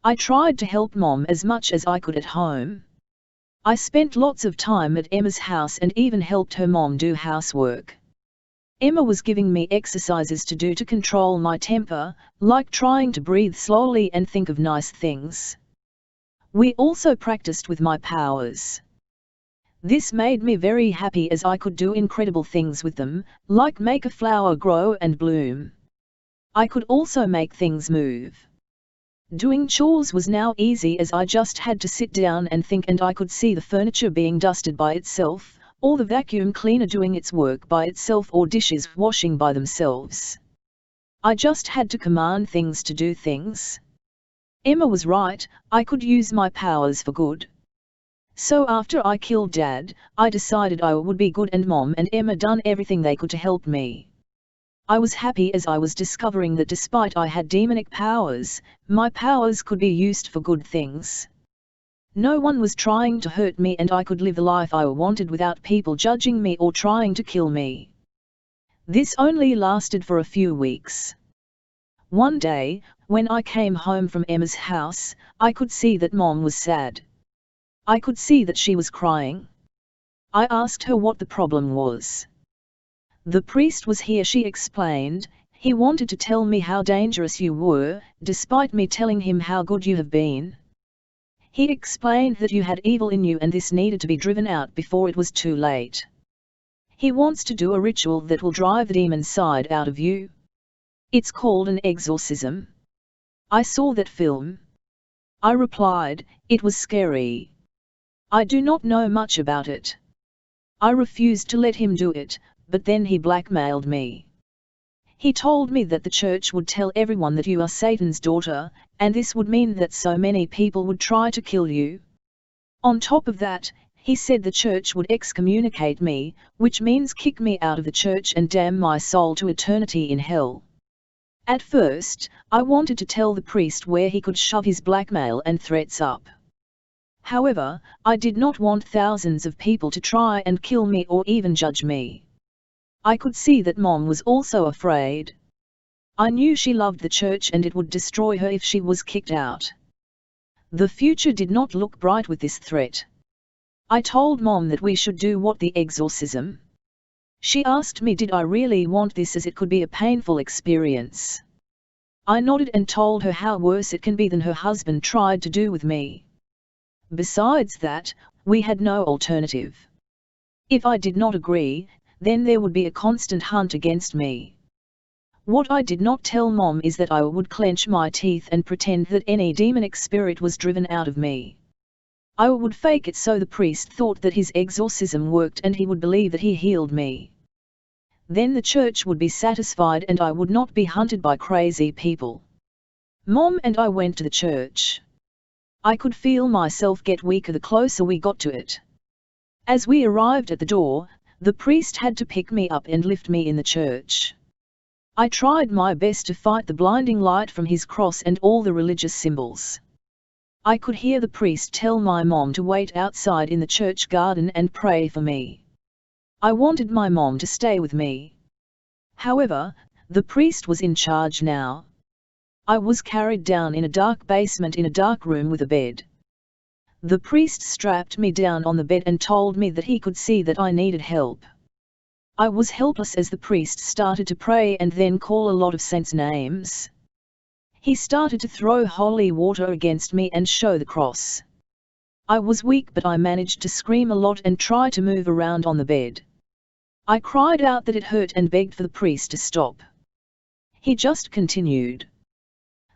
I tried to help Mom as much as I could at home. I spent lots of time at Emma's house and even helped her mom do housework. Emma was giving me exercises to do to control my temper, like trying to breathe slowly and think of nice things. We also practiced with my powers. This made me very happy as I could do incredible things with them, like make a flower grow and bloom. I could also make things move. Doing chores was now easy as I just had to sit down and think, and I could see the furniture being dusted by itself, or the vacuum cleaner doing its work by itself, or dishes washing by themselves. I just had to command things to do things. Emma was right, I could use my powers for good. So after I killed Dad, I decided I would be good, and Mom and Emma done everything they could to help me. I was happy as I was discovering that despite I had demonic powers, my powers could be used for good things. No one was trying to hurt me and I could live the life I wanted without people judging me or trying to kill me. This only lasted for a few weeks. One day, when I came home from Emma's house, I could see that Mom was sad. I could see that she was crying. I asked her what the problem was. The priest was here, she explained. He wanted to tell me how dangerous you were, despite me telling him how good you have been. He explained that you had evil in you and this needed to be driven out before it was too late. He wants to do a ritual that will drive the demon side out of you. It's called an exorcism. I saw that film. I replied, it was scary. I do not know much about it. I refused to let him do it, but then he blackmailed me. He told me that the church would tell everyone that you are Satan's daughter, and this would mean that so many people would try to kill you. On top of that, he said the church would excommunicate me, which means kick me out of the church and damn my soul to eternity in hell. At first, I wanted to tell the priest where he could shove his blackmail and threats up. However, I did not want thousands of people to try and kill me or even judge me. I could see that Mom was also afraid. I knew she loved the church and it would destroy her if she was kicked out. The future did not look bright with this threat. I told Mom that we should do the exorcism. She asked me did I really want this, as it could be a painful experience. I nodded and told her how worse it can be than her husband tried to do with me. Besides that, we had no alternative. If I did not agree, then there would be a constant hunt against me. What I did not tell Mom is that I would clench my teeth and pretend that any demonic spirit was driven out of me. I would fake it so the priest thought that his exorcism worked and he would believe that he healed me. Then the church would be satisfied and I would not be hunted by crazy people. Mom and I went to the church. I could feel myself get weaker the closer we got to it. As we arrived at the door, the priest had to pick me up and lift me in the church. I tried my best to fight the blinding light from his cross and all the religious symbols. I could hear the priest tell my mom to wait outside in the church garden and pray for me. I wanted my mom to stay with me. However, the priest was in charge now. I was carried down in a dark basement in a dark room with a bed. The priest strapped me down on the bed and told me that he could see that I needed help. I was helpless as the priest started to pray and then call a lot of saints' names. He started to throw holy water against me and show the cross. I was weak, but I managed to scream a lot and try to move around on the bed. I cried out that it hurt and begged for the priest to stop. He just continued.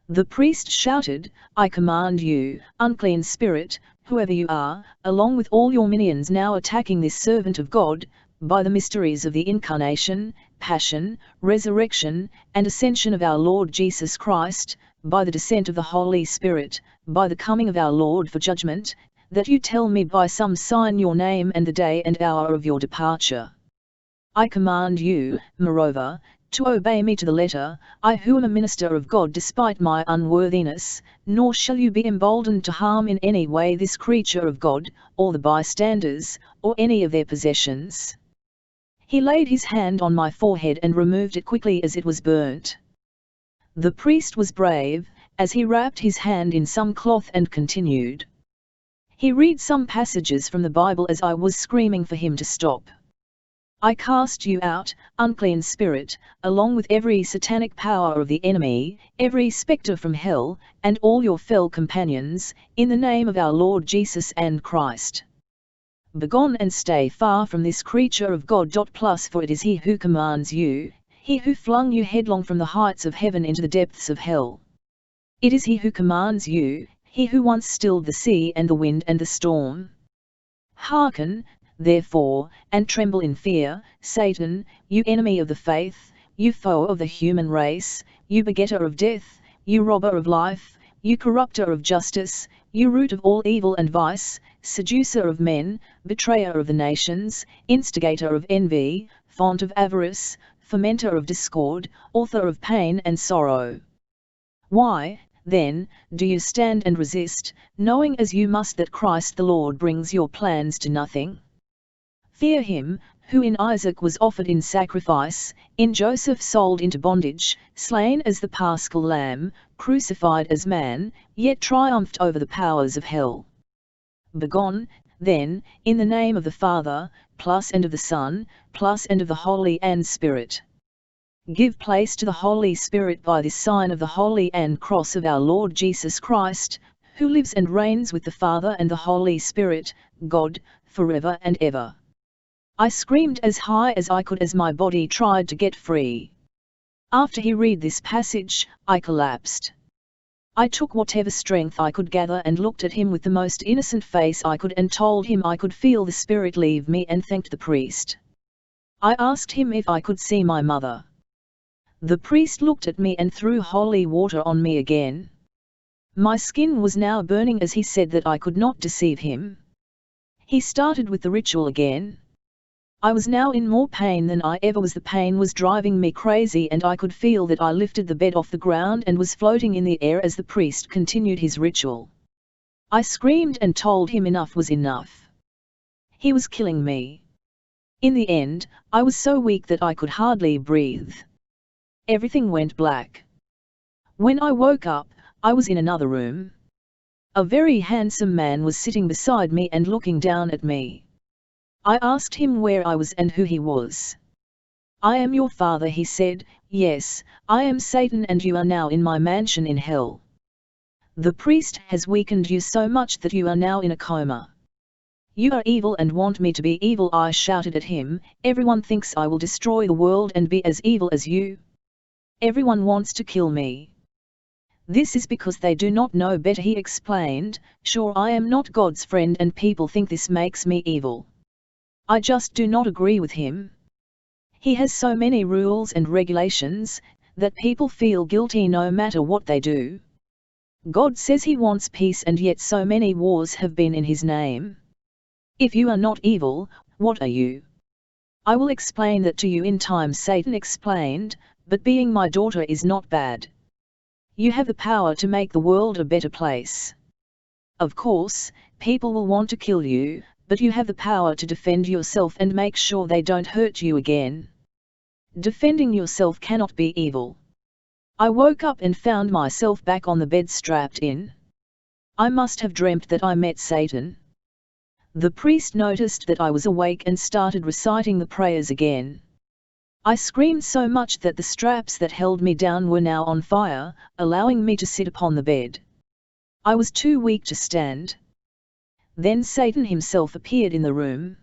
The priest shouted, "I command you, unclean spirit, whoever you are, along with all your minions now attacking this servant of God, by the mysteries of the Incarnation, Passion, Resurrection, and Ascension of our Lord Jesus Christ, by the descent of the Holy Spirit, by the coming of our Lord for judgment, that you tell me by some sign your name and the day and hour of your departure. I command you, moreover, to obey me to the letter, I who am a minister of God despite my unworthiness, nor shall you be emboldened to harm in any way this creature of God, or the bystanders, or any of their possessions." He laid his hand on my forehead and removed it quickly as it was burnt. The priest was brave, as he wrapped his hand in some cloth and continued. He read some passages from the Bible as I was screaming for him to stop. "I cast you out, unclean spirit, along with every satanic power of the enemy, every spectre from hell, and all your fell companions, in the name of our Lord Jesus and Christ. Begone and stay far from this creature of God. For it is he who commands you, he who flung you headlong from the heights of heaven into the depths of hell. It is he who commands you, he who once stilled the sea and the wind and the storm. Hearken, therefore, and tremble in fear, Satan, you enemy of the faith, you foe of the human race, you begetter of death, you robber of life, you corrupter of justice, you root of all evil and vice, seducer of men, betrayer of the nations, instigator of envy, font of avarice, fomenter of discord, author of pain and sorrow. Why, then, do you stand and resist, knowing as you must that Christ the Lord brings your plans to nothing? Fear him, who in Isaac was offered in sacrifice, in Joseph sold into bondage, slain as the paschal lamb, crucified as man, yet triumphed over the powers of hell. Begone, then, in the name of the Father, and of the Son, and of the Holy and Spirit. Give place to the Holy Spirit by this sign of the Holy and Cross of our Lord Jesus Christ, who lives and reigns with the Father and the Holy Spirit, God, forever and ever." I screamed as high as I could as my body tried to get free. After he read this passage, I collapsed. I took whatever strength I could gather and looked at him with the most innocent face I could and told him I could feel the spirit leave me and thanked the priest. I asked him if I could see my mother. The priest looked at me and threw holy water on me again. My skin was now burning as he said that I could not deceive him. He started with the ritual again. I was now in more pain than I ever was. The pain was driving me crazy and I could feel that I lifted the bed off the ground and was floating in the air as the priest continued his ritual. I screamed and told him enough was enough. He was killing me. In the end, I was so weak that I could hardly breathe. Everything went black. When I woke up, I was in another room. A very handsome man was sitting beside me and looking down at me. I asked him where I was and who he was. "I am your father," he said. "Yes, I am Satan and you are now in my mansion in hell. The priest has weakened you so much that you are now in a coma. You are evil and want me to be evil," I shouted at him. "Everyone thinks I will destroy the world and be as evil as you. Everyone wants to kill me. This is because they do not know better," he explained. "Sure, I am not God's friend and people think this makes me evil. I just do not agree with him. He has so many rules and regulations, that people feel guilty no matter what they do. God says he wants peace and yet so many wars have been in his name. If you are not evil, what are you? I will explain that to you in time," Satan explained, "but being my daughter is not bad. You have the power to make the world a better place. Of course, people will want to kill you, but you have the power to defend yourself and make sure they don't hurt you again. Defending yourself cannot be evil." I woke up and found myself back on the bed strapped in. I must have dreamt that I met Satan. The priest noticed that I was awake and started reciting the prayers again. I screamed so much that the straps that held me down were now on fire, allowing me to sit upon the bed. I was too weak to stand. Then Satan himself appeared in the room.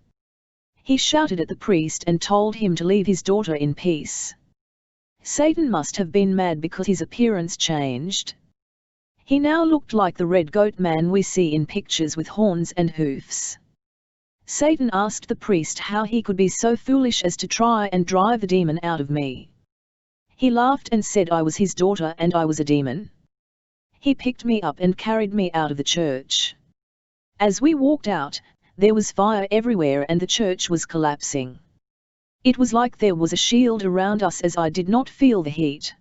He shouted at the priest and told him to leave his daughter in peace. Satan must have been mad because his appearance changed. He now looked like the red goat man we see in pictures with horns and hoofs. Satan asked the priest how he could be so foolish as to try and drive the demon out of me. He laughed and said I was his daughter and I was a demon. He picked me up and carried me out of the church. As we walked out, there was fire everywhere and the church was collapsing. It was like there was a shield around us as I did not feel the heat.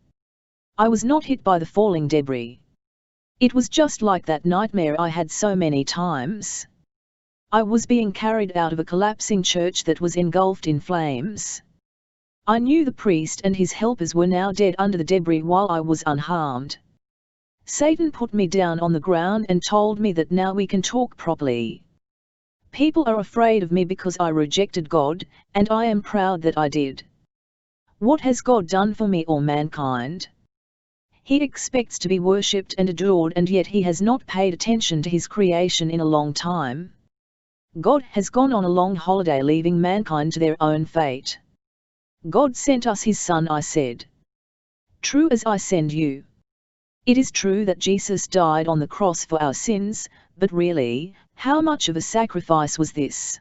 I was not hit by the falling debris. It was just like that nightmare I had so many times. I was being carried out of a collapsing church that was engulfed in flames. I knew the priest and his helpers were now dead under the debris while I was unharmed. Satan put me down on the ground and told me that now we can talk properly. People are afraid of me because I rejected God, and I am proud that I did. What has God done for me or mankind? He expects to be worshipped and adored and yet he has not paid attention to his creation in a long time. God has gone on a long holiday leaving mankind to their own fate. God sent us his Son, I said. True as I send you. It is true that Jesus died on the cross for our sins, but really, how much of a sacrifice was this?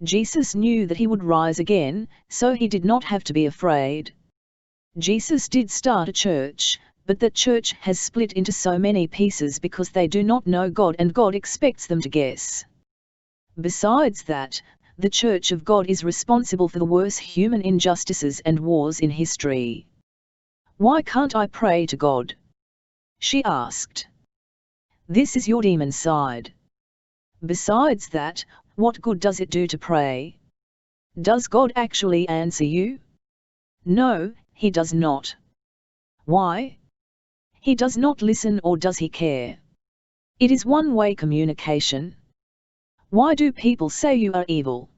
Jesus knew that he would rise again, so he did not have to be afraid. Jesus did start a church, but that church has split into so many pieces because they do not know God and God expects them to guess. Besides that, the Church of God is responsible for the worst human injustices and wars in history. Why can't I pray to God? She asked. This is your demon side. Besides that, what good does it do to pray? Does God actually answer you? No, he does not. Why? He does not listen, or does he care? It is one-way communication. Why do people say you are evil?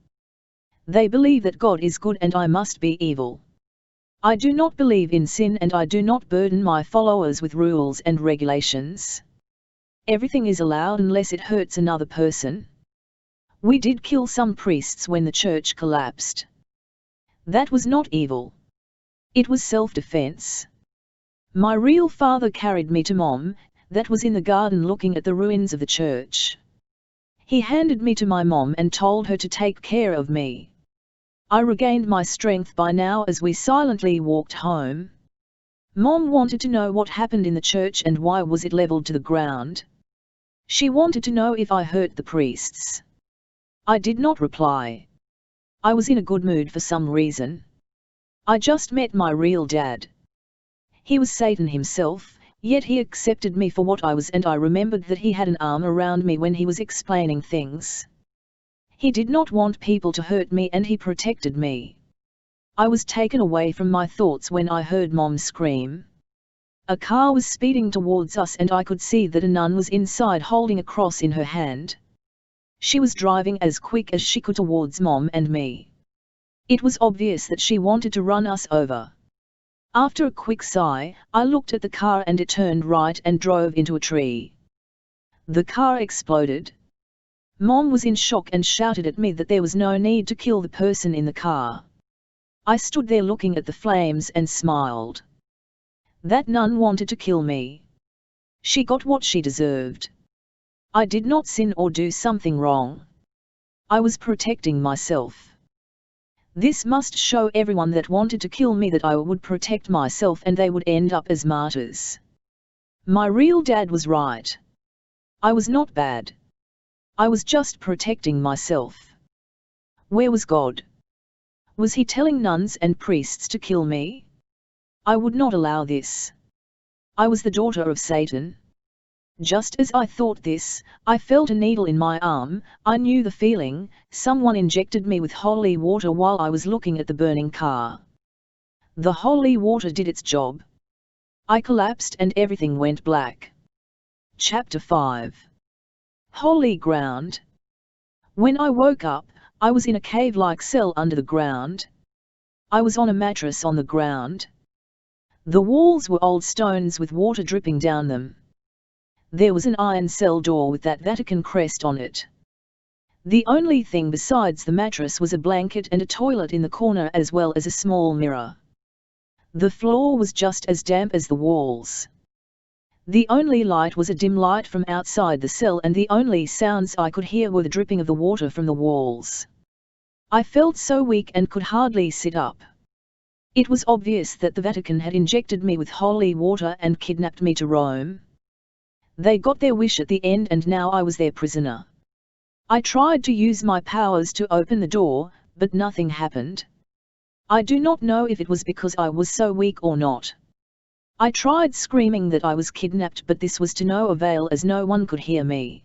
They believe that God is good and I must be evil. I do not believe in sin and I do not burden my followers with rules and regulations. Everything is allowed unless it hurts another person. We did kill some priests when the church collapsed. That was not evil. It was self-defense. My real father carried me to Mom, that was in the garden looking at the ruins of the church. He handed me to my mom and told her to take care of me. I regained my strength by now as we silently walked home. Mom wanted to know what happened in the church and why was it leveled to the ground. She wanted to know if I hurt the priests. I did not reply. I was in a good mood for some reason. I just met my real dad. He was Satan himself, yet he accepted me for what I was, and I remembered that he had an arm around me when he was explaining things. He did not want people to hurt me and he protected me. I was taken away from my thoughts when I heard Mom scream. A car was speeding towards us and I could see that a nun was inside holding a cross in her hand. She was driving as quick as she could towards Mom and me. It was obvious that she wanted to run us over. After a quick sigh, I looked at the car and it turned right and drove into a tree. The car exploded. Mom was in shock and shouted at me that there was no need to kill the person in the car. I stood there looking at the flames and smiled. That nun wanted to kill me. She got what she deserved. I did not sin or do something wrong. I was protecting myself. This must show everyone that wanted to kill me that I would protect myself and they would end up as martyrs. My real dad was right. I was not bad. I was just protecting myself. Where was God? Was he telling nuns and priests to kill me? I would not allow this. I was the daughter of Satan. Just as I thought this, I felt a needle in my arm. I knew the feeling. Someone injected me with holy water while I was looking at the burning car. The holy water did its job. I collapsed and everything went black. Chapter 5. Holy ground. When I woke up, I was in a cave-like cell under the ground. I was on a mattress on the ground. The walls were old stones with water dripping down them. There was an iron cell door with that Vatican crest on it. The only thing besides the mattress was a blanket and a toilet in the corner as well as a small mirror. The floor was just as damp as the walls. The only light was a dim light from outside the cell and the only sounds I could hear were the dripping of the water from the walls. I felt so weak and could hardly sit up. It was obvious that the Vatican had injected me with holy water and kidnapped me to Rome. They got their wish at the end and now I was their prisoner. I tried to use my powers to open the door, but nothing happened. I do not know if it was because I was so weak or not. I tried screaming that I was kidnapped but this was to no avail as no one could hear me.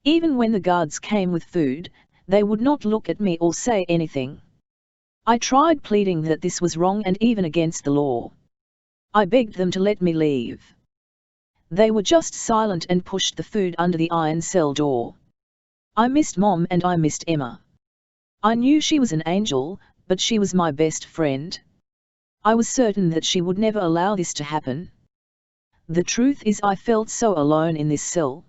Even when the guards came with food, they would not look at me or say anything. I tried pleading that this was wrong and even against the law. I begged them to let me leave. They were just silent and pushed the food under the iron cell door. I missed Mom and I missed Emma. I knew she was an angel, but she was my best friend. I was certain that she would never allow this to happen. The truth is I felt so alone in this cell.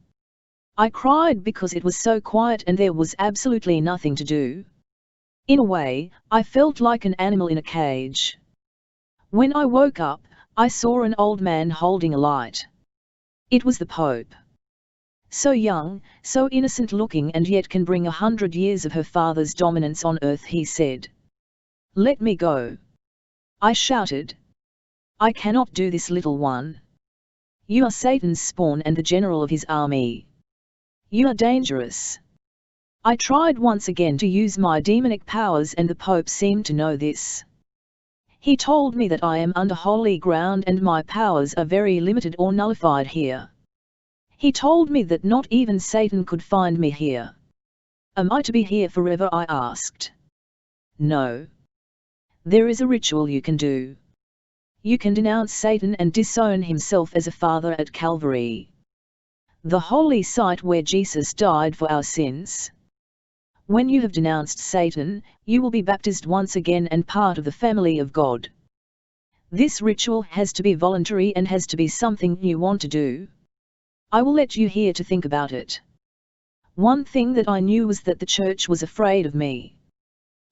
I cried because it was so quiet and there was absolutely nothing to do. In a way, I felt like an animal in a cage. When I woke up, I saw an old man holding a light. It was the Pope. So young, so innocent looking and yet can bring 100 years of her father's dominance on earth, he said. Let me go. I shouted. I cannot do this, little one. You are Satan's spawn and the general of his army. You are dangerous. I tried once again to use my demonic powers and the Pope seemed to know this. He told me that I am under holy ground and my powers are very limited or nullified here. He told me that not even Satan could find me here. Am I to be here forever? I asked. No. There is a ritual you can do. You can denounce Satan and disown himself as a father at Calvary, the holy site where Jesus died for our sins. When you have denounced Satan, you will be baptized once again and part of the family of God. This ritual has to be voluntary and has to be something you want to do. I will let you here to think about it. One thing that I knew was that the church was afraid of me.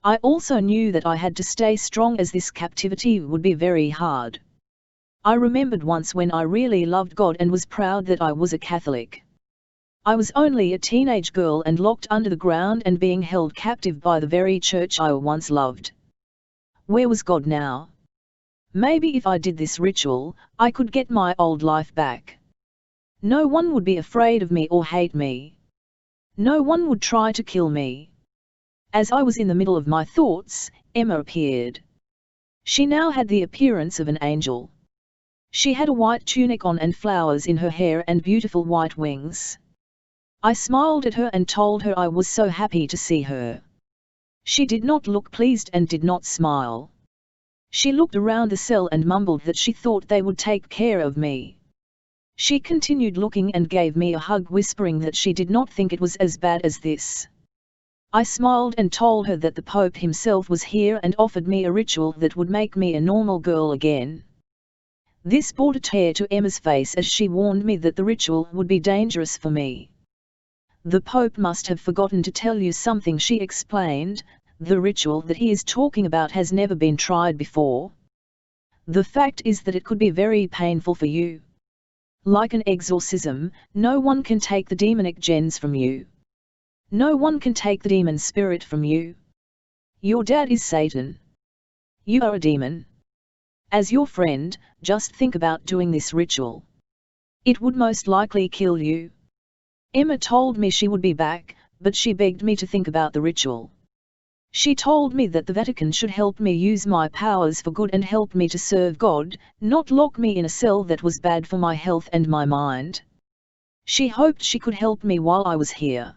I also knew that I had to stay strong as this captivity would be very hard. I remembered once when I really loved God and was proud that I was a Catholic. I was only a teenage girl and locked under the ground and being held captive by the very church I once loved. Where was God now? Maybe if I did this ritual, I could get my old life back. No one would be afraid of me or hate me. No one would try to kill me. As I was in the middle of my thoughts, Emma appeared. She now had the appearance of an angel. She had a white tunic on and flowers in her hair and beautiful white wings. I smiled at her and told her I was so happy to see her. She did not look pleased and did not smile. She looked around the cell and mumbled that she thought they would take care of me. She continued looking and gave me a hug, whispering that she did not think it was as bad as this. I smiled and told her that the Pope himself was here and offered me a ritual that would make me a normal girl again. This brought a tear to Emma's face as she warned me that the ritual would be dangerous for me. The Pope must have forgotten to tell you something, she explained. The ritual that he is talking about has never been tried before. The fact is that it could be very painful for you. Like an exorcism, no one can take the demonic gens from you. No one can take the demon spirit from you. Your dad is Satan. You are a demon. As your friend, just think about doing this ritual. It would most likely kill you. Emma told me she would be back, but she begged me to think about the ritual. She told me that the Vatican should help me use my powers for good and help me to serve God, not lock me in a cell that was bad for my health and my mind. She hoped she could help me while I was here.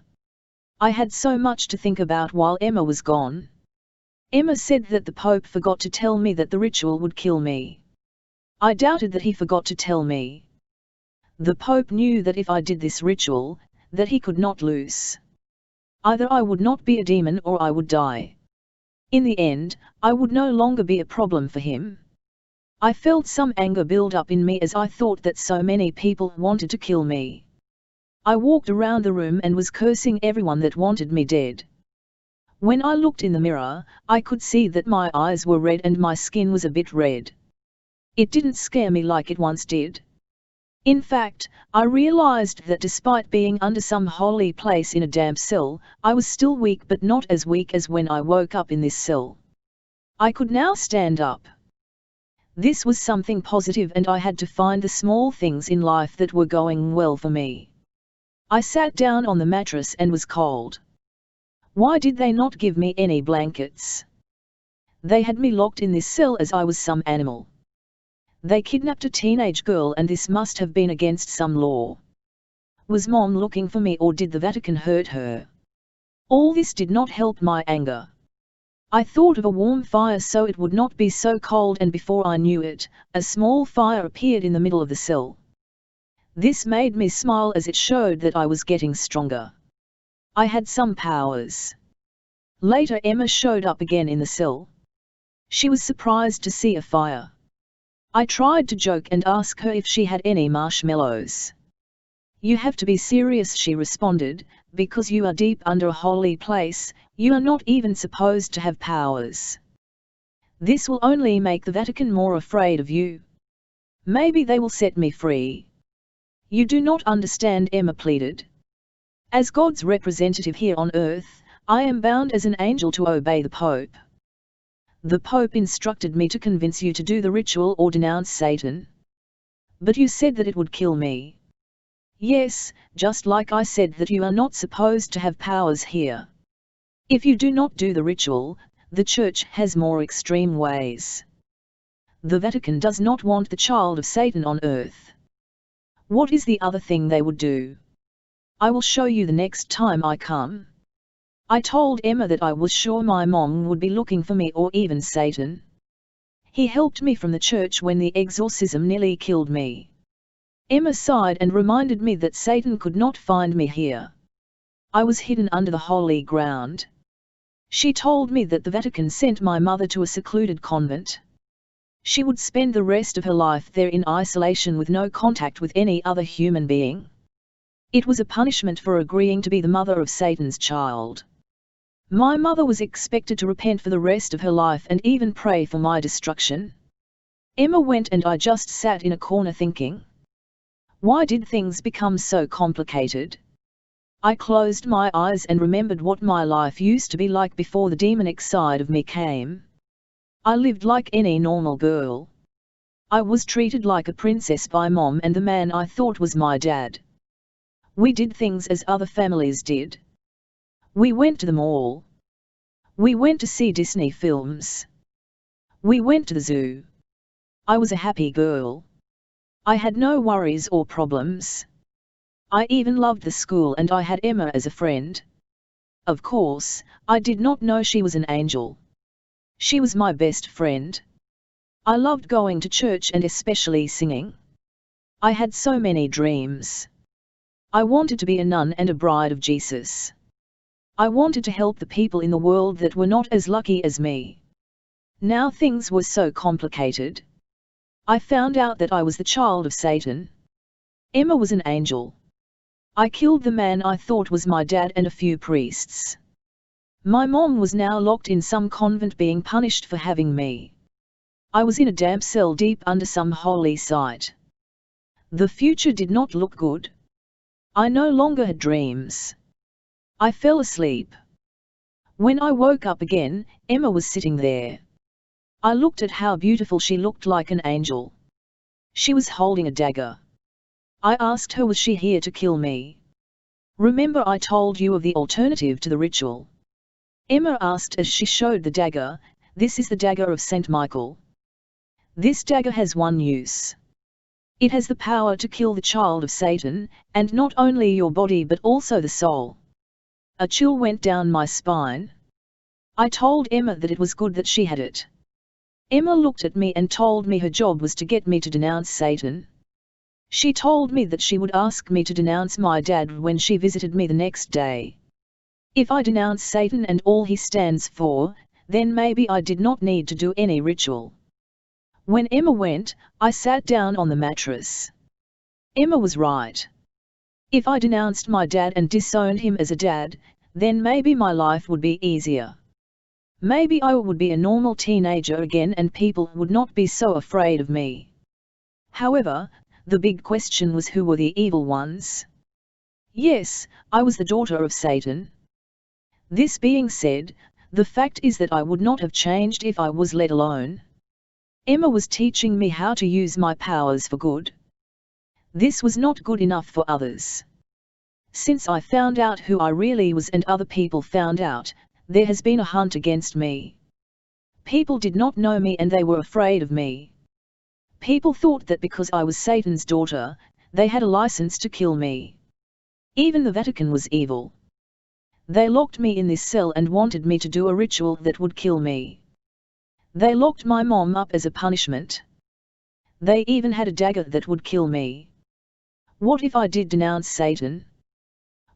I had so much to think about while Emma was gone. Emma said that the Pope forgot to tell me that the ritual would kill me. I doubted that he forgot to tell me. The Pope knew that if I did this ritual, that he could not lose. Either I would not be a demon or I would die. In the end, I would no longer be a problem for him. I felt some anger build up in me as I thought that so many people wanted to kill me. I walked around the room and was cursing everyone that wanted me dead. When I looked in the mirror, I could see that my eyes were red and my skin was a bit red. It didn't scare me like it once did. In fact, I realized that despite being under some holy place in a damp cell, I was still weak, but not as weak as when I woke up in this cell. I could now stand up. This was something positive, and I had to find the small things in life that were going well for me. I sat down on the mattress and was cold. Why did they not give me any blankets? They had me locked in this cell as I was some animal. They kidnapped a teenage girl, and this must have been against some law. Was Mom looking for me, or did the Vatican hurt her? All this did not help my anger. I thought of a warm fire so it would not be so cold, and before I knew it, a small fire appeared in the middle of the cell. This made me smile as it showed that I was getting stronger. I had some powers. Later Emma showed up again in the cell. She was surprised to see a fire. I tried to joke and ask her if she had any marshmallows. You have to be serious, she responded, because you are deep under a holy place, you are not even supposed to have powers. This will only make the Vatican more afraid of you. Maybe they will set me free. You do not understand, Emma pleaded. As God's representative here on earth, I am bound as an angel to obey the Pope. The Pope instructed me to convince you to do the ritual or denounce Satan. But you said that it would kill me. Yes, just like I said that you are not supposed to have powers here. If you do not do the ritual, the Church has more extreme ways. The Vatican does not want the child of Satan on earth. What is the other thing they would do? I will show you the next time I come. I told Emma that I was sure my mom would be looking for me, or even Satan. He helped me from the church when the exorcism nearly killed me. Emma sighed and reminded me that Satan could not find me here. I was hidden under the holy ground. She told me that the Vatican sent my mother to a secluded convent. She would spend the rest of her life there in isolation with no contact with any other human being. It was a punishment for agreeing to be the mother of Satan's child. My mother was expected to repent for the rest of her life and even pray for my destruction. Emma went and I just sat in a corner thinking, why did things become so complicated? I closed my eyes and remembered what my life used to be like before the demonic side of me came. I lived like any normal girl. I was treated like a princess by Mom and the man I thought was my dad. We did things as other families did. We went to the mall. We went to see Disney films. We went to the zoo. I was a happy girl. I had no worries or problems. I even loved the school and I had Emma as a friend. Of course, I did not know she was an angel. She was my best friend. I loved going to church and especially singing. I had so many dreams. I wanted to be a nun and a bride of Jesus. I wanted to help the people in the world that were not as lucky as me. Now things were so complicated. I found out that I was the child of Satan. Emma was an angel. I killed the man I thought was my dad and a few priests. My mom was now locked in some convent being punished for having me. I was in a damp cell deep under some holy site. The future did not look good. I no longer had dreams. I fell asleep. When I woke up again, Emma was sitting there. I looked at how beautiful she looked, like an angel. She was holding a dagger. I asked her, was she here to kill me? Remember I told you of the alternative to the ritual? Emma asked as she showed the dagger. This is the dagger of Saint Michael. This dagger has one use. It has the power to kill the child of Satan, and not only your body but also the soul. A chill went down my spine. I told Emma that it was good that she had it. Emma looked at me and told me her job was to get me to denounce Satan. She told me that she would ask me to denounce my dad when she visited me the next day. If I denounce Satan and all he stands for, then maybe I did not need to do any ritual. When Emma went, I sat down on the mattress. Emma was right. If I denounced my dad and disowned him as a dad, then maybe my life would be easier. Maybe I would be a normal teenager again and people would not be so afraid of me. However, the big question was, who were the evil ones? Yes, I was the daughter of Satan. This being said, the fact is that I would not have changed if I was let alone. Emma was teaching me how to use my powers for good. This was not good enough for others. Since I found out who I really was and other people found out, there has been a hunt against me. People did not know me and they were afraid of me. People thought that because I was Satan's daughter, they had a license to kill me. Even the Vatican was evil. They locked me in this cell and wanted me to do a ritual that would kill me. They locked my mom up as a punishment. They even had a dagger that would kill me. What if I did denounce Satan?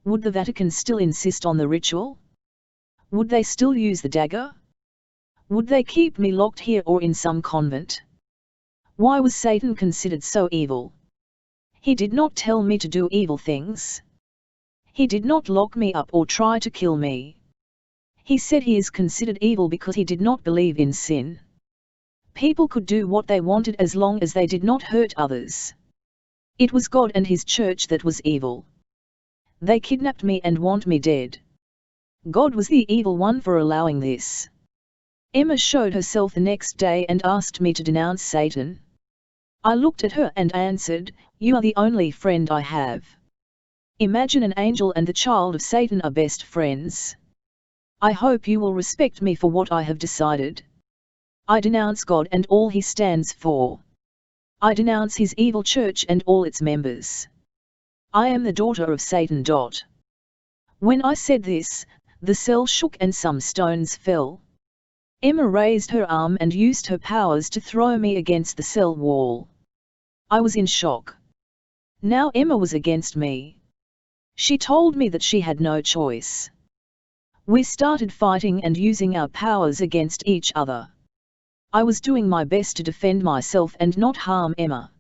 Would the Vatican still insist on the ritual? Would they still use the dagger? Would they keep me locked here or in some convent? Why was Satan considered so evil? He did not tell me to do evil things. He did not lock me up or try to kill me. He said he is considered evil because he did not believe in sin. People could do what they wanted as long as they did not hurt others. It was God and his church that was evil. They kidnapped me and want me dead. God was the evil one for allowing this. Emma showed herself the next day and asked me to denounce Satan. I looked at her and answered, "You are the only friend I have." Imagine an angel and the child of Satan are best friends. I hope you will respect me for what I have decided. I denounce God and all he stands for. I denounce his evil church and all its members. I am the daughter of Satan. When I said this, the cell shook and some stones fell. Emma raised her arm and used her powers to throw me against the cell wall. I was in shock. Now Emma was against me. She told me that she had no choice. We started fighting and using our powers against each other. I was doing my best to defend myself and not harm Emma.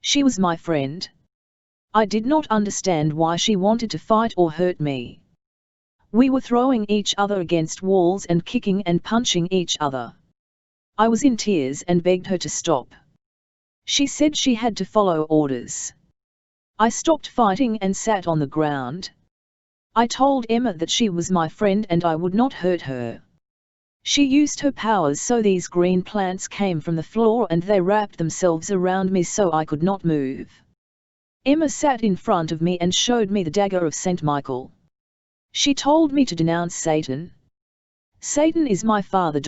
She was my friend. I did not understand why she wanted to fight or hurt me. We were throwing each other against walls and kicking and punching each other. I was in tears and begged her to stop. She said she had to follow orders. I stopped fighting and sat on the ground. I told Emma that she was my friend and I would not hurt her. She used her powers so these green plants came from the floor and they wrapped themselves around me so I could not move. Emma sat in front of me and showed me the dagger of St. Michael. She told me to denounce Satan. Satan is my father.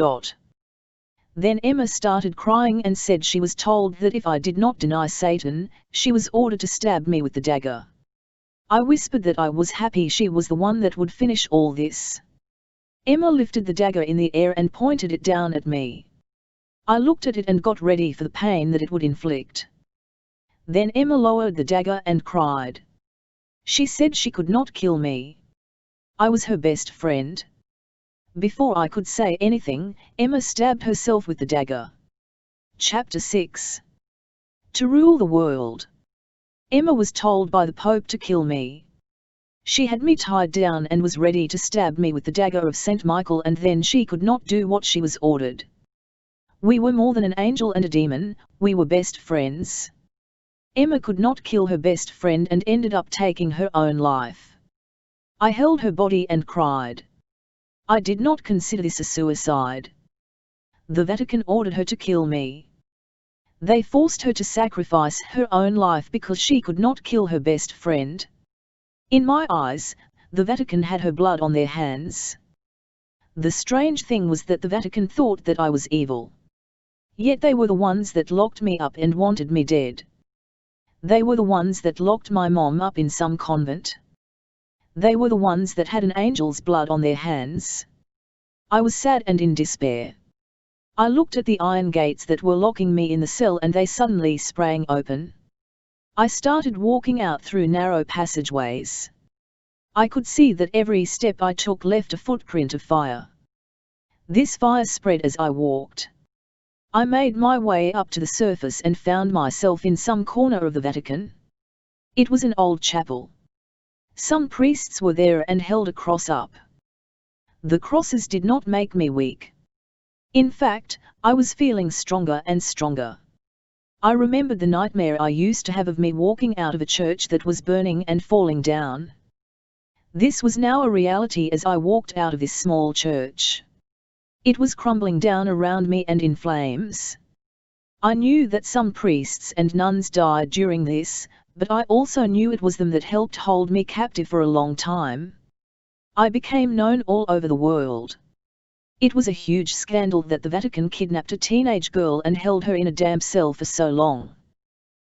Then Emma started crying and said she was told that if I did not deny Satan, she was ordered to stab me with the dagger. I whispered that I was happy she was the one that would finish all this. Emma lifted the dagger in the air and pointed it down at me. I looked at it and got ready for the pain that it would inflict. Then Emma lowered the dagger and cried. She said she could not kill me. I was her best friend. Before I could say anything, Emma stabbed herself with the dagger. Chapter 6. To rule the world. Emma was told by the Pope to kill me. She had me tied down and was ready to stab me with the dagger of St. Michael, and then she could not do what she was ordered. We were more than an angel and a demon, we were best friends. Emma could not kill her best friend and ended up taking her own life. I held her body and cried. I did not consider this a suicide. The Vatican ordered her to kill me. They forced her to sacrifice her own life because she could not kill her best friend. In my eyes, the Vatican had her blood on their hands. The strange thing was that the Vatican thought that I was evil. Yet they were the ones that locked me up and wanted me dead. They were the ones that locked my mom up in some convent. They were the ones that had an angel's blood on their hands. I was sad and in despair. I looked at the iron gates that were locking me in the cell and they suddenly sprang open. I started walking out through narrow passageways. I could see that every step I took left a footprint of fire. This fire spread as I walked. I made my way up to the surface and found myself in some corner of the Vatican. It was an old chapel. Some priests were there and held a cross up. The crosses did not make me weak. In fact, I was feeling stronger and stronger. I remembered the nightmare I used to have of me walking out of a church that was burning and falling down. This was now a reality as I walked out of this small church. It was crumbling down around me and in flames. I knew that some priests and nuns died during this, but I also knew it was them that helped hold me captive for a long time. I became known all over the world. It was a huge scandal that the Vatican kidnapped a teenage girl and held her in a damp cell for so long.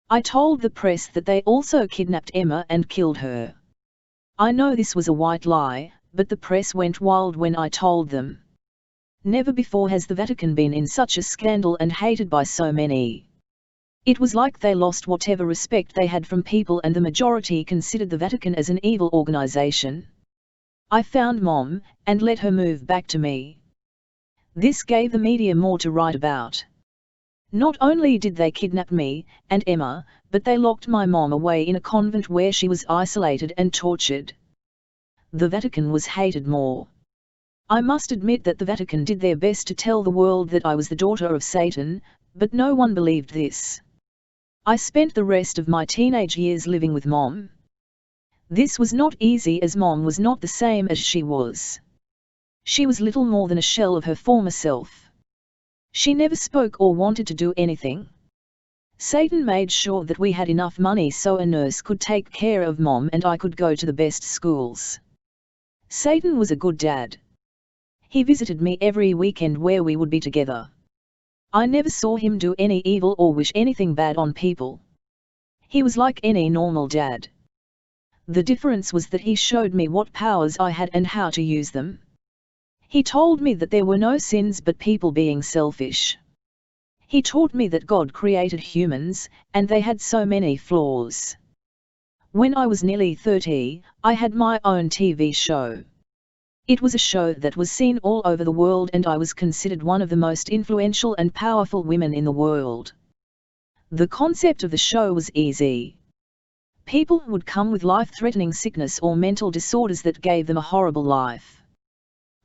I told the press that they also kidnapped Emma and killed her. I know this was a white lie, but the press went wild when I told them. Never before has the Vatican been in such a scandal and hated by so many. It was like they lost whatever respect they had from people and the majority considered the Vatican as an evil organization. I found Mom, and let her move back to me. This gave the media more to write about. Not only did they kidnap me, and Emma, but they locked my mom away in a convent where she was isolated and tortured. The Vatican was hated more. I must admit that the Vatican did their best to tell the world that I was the daughter of Satan, but no one believed this. I spent the rest of my teenage years living with Mom. This was not easy as Mom was not the same as she was. She was little more than a shell of her former self. She never spoke or wanted to do anything. Satan made sure that we had enough money so a nurse could take care of Mom and I could go to the best schools. Satan was a good dad. He visited me every weekend where we would be together. I never saw him do any evil or wish anything bad on people. He was like any normal dad. The difference was that he showed me what powers I had and how to use them. He told me that there were no sins but people being selfish. He taught me that God created humans, and they had so many flaws. When I was nearly 30, I had my own TV show. It was a show that was seen all over the world and I was considered one of the most influential and powerful women in the world. The concept of the show was easy. People would come with life-threatening sickness or mental disorders that gave them a horrible life.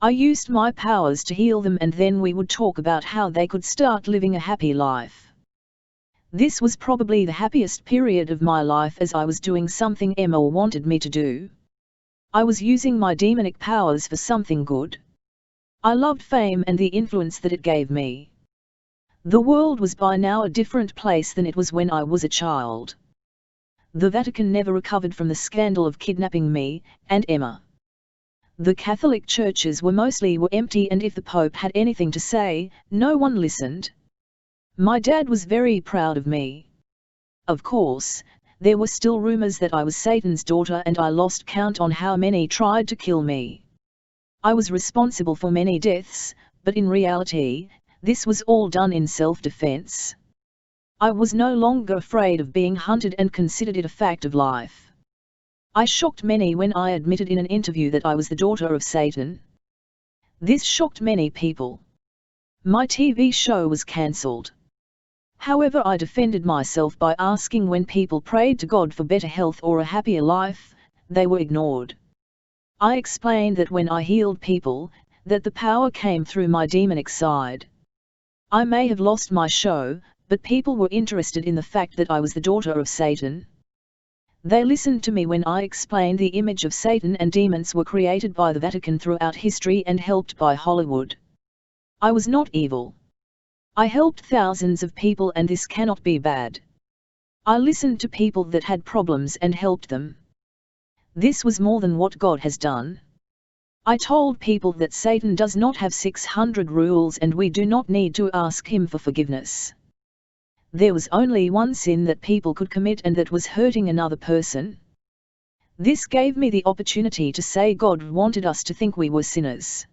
I used my powers to heal them, and then we would talk about how they could start living a happy life. This was probably the happiest period of my life, as I was doing something Emma wanted me to do. I was using my demonic powers for something good. I loved fame and the influence that it gave me. The world was by now a different place than it was when I was a child. The Vatican never recovered from the scandal of kidnapping me and Emma. The Catholic churches were mostly empty, and if the Pope had anything to say, no one listened. My dad was very proud of me. Of course, there were still rumors that I was Satan's daughter, and I lost count on how many tried to kill me. I was responsible for many deaths, but in reality, this was all done in self-defense. I was no longer afraid of being hunted and considered it a fact of life. I shocked many when I admitted in an interview that I was the daughter of Satan. This shocked many people. My TV show was cancelled. However, I defended myself by asking when people prayed to God for better health or a happier life, they were ignored. I explained that when I healed people, that the power came through my demonic side. I may have lost my show, but people were interested in the fact that I was the daughter of Satan. They listened to me when I explained the image of Satan and demons were created by the Vatican throughout history and helped by Hollywood. I was not evil. I helped thousands of people, and this cannot be bad. I listened to people that had problems and helped them. This was more than what God has done. I told people that Satan does not have 600 rules and we do not need to ask him for forgiveness. There was only one sin that people could commit, and that was hurting another person. This gave me the opportunity to say God wanted us to think we were sinners.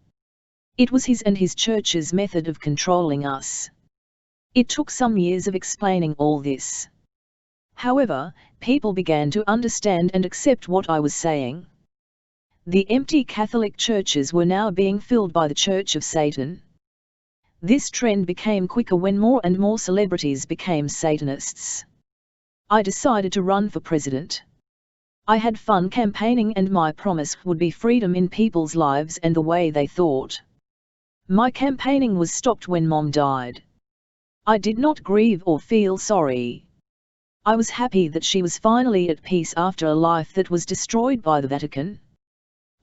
It was his and his church's method of controlling us. It took some years of explaining all this. However, people began to understand and accept what I was saying. The empty Catholic churches were now being filled by the Church of Satan. This trend became quicker when more and more celebrities became Satanists. I decided to run for president. I had fun campaigning, and my promise would be freedom in people's lives and the way they thought. My campaigning was stopped when Mom died. I did not grieve or feel sorry. I was happy that she was finally at peace after a life that was destroyed by the Vatican.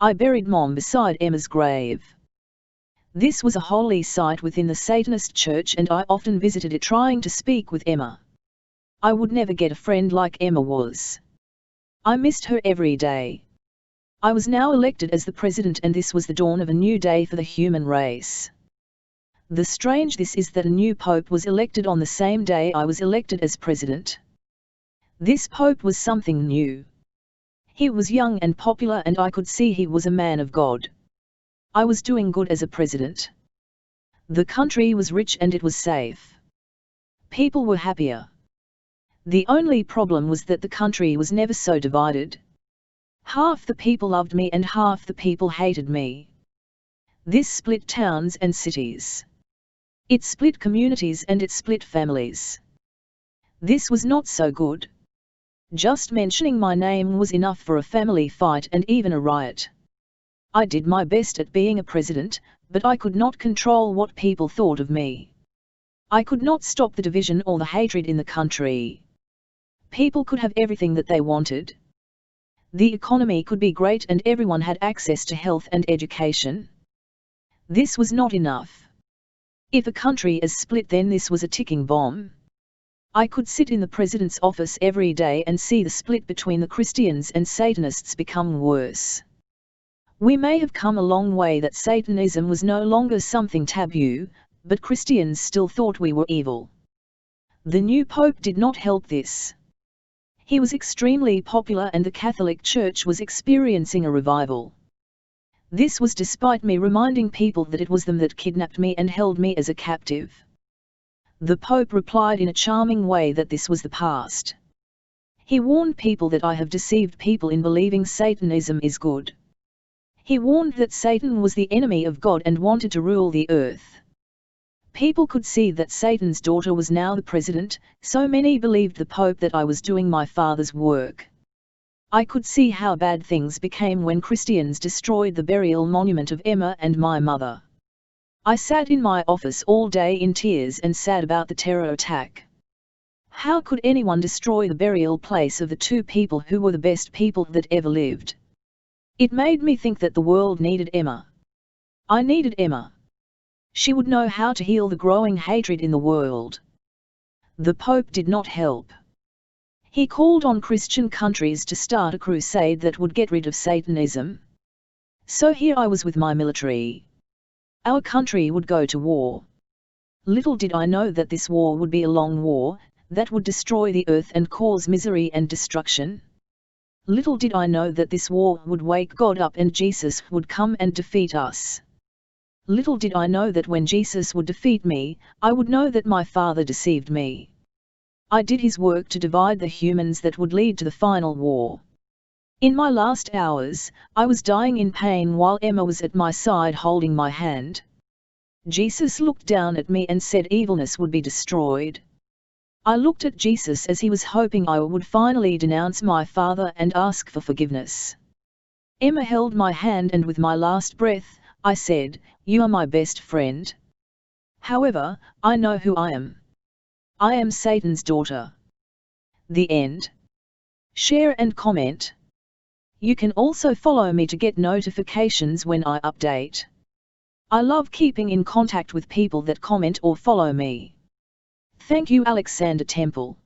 I buried Mom beside Emma's grave. This was a holy site within the Satanist church, and I often visited it trying to speak with Emma. I would never get a friend like Emma was. I missed her every day. I was now elected as the president, and this was the dawn of a new day for the human race. The strange this is that a new pope was elected on the same day I was elected as president. This pope was something new. He was young and popular, and I could see he was a man of God. I was doing good as a president. The country was rich and it was safe. People were happier. The only problem was that the country was never so divided. Half the people loved me and half the people hated me. This split towns and cities. It split communities and it split families. This was not so good. Just mentioning my name was enough for a family fight and even a riot. I did my best at being a president, but I could not control what people thought of me. I could not stop the division or the hatred in the country. People could have everything that they wanted. The economy could be great and everyone had access to health and education. This was not enough. If a country is split, then this was a ticking bomb. I could sit in the president's office every day and see the split between the Christians and Satanists become worse. We may have come a long way that Satanism was no longer something taboo, but Christians still thought we were evil. The new pope did not help this. He was extremely popular and the Catholic Church was experiencing a revival. This was despite me reminding people that it was them that kidnapped me and held me as a captive. The Pope replied in a charming way that this was the past. He warned people that I have deceived people in believing Satanism is good. He warned that Satan was the enemy of God and wanted to rule the earth. People could see that Satan's daughter was now the president, so many believed the Pope that I was doing my father's work. I could see how bad things became when Christians destroyed the burial monument of Emma and my mother. I sat in my office all day in tears and sad about the terror attack. How could anyone destroy the burial place of the two people who were the best people that ever lived? It made me think that the world needed Emma. I needed Emma. She would know how to heal the growing hatred in the world. The Pope did not help. He called on Christian countries to start a crusade that would get rid of Satanism. So here I was with my military. Our country would go to war. Little did I know that this war would be a long war, that would destroy the earth and cause misery and destruction. Little did I know that this war would wake God up and Jesus would come and defeat us. Little did I know that when Jesus would defeat me, I would know that my Father deceived me. I did his work to divide the humans that would lead to the final war. In my last hours, I was dying in pain while Emma was at my side holding my hand. Jesus looked down at me and said evilness would be destroyed. I looked at Jesus as he was hoping I would finally denounce my Father and ask for forgiveness. Emma held my hand and with my last breath, I said, "You are my best friend. However, I know who I am. I am Satan's daughter." The end. Share and comment. You can also follow me to get notifications when I update. I love keeping in contact with people that comment or follow me. Thank you, Alexander Temple.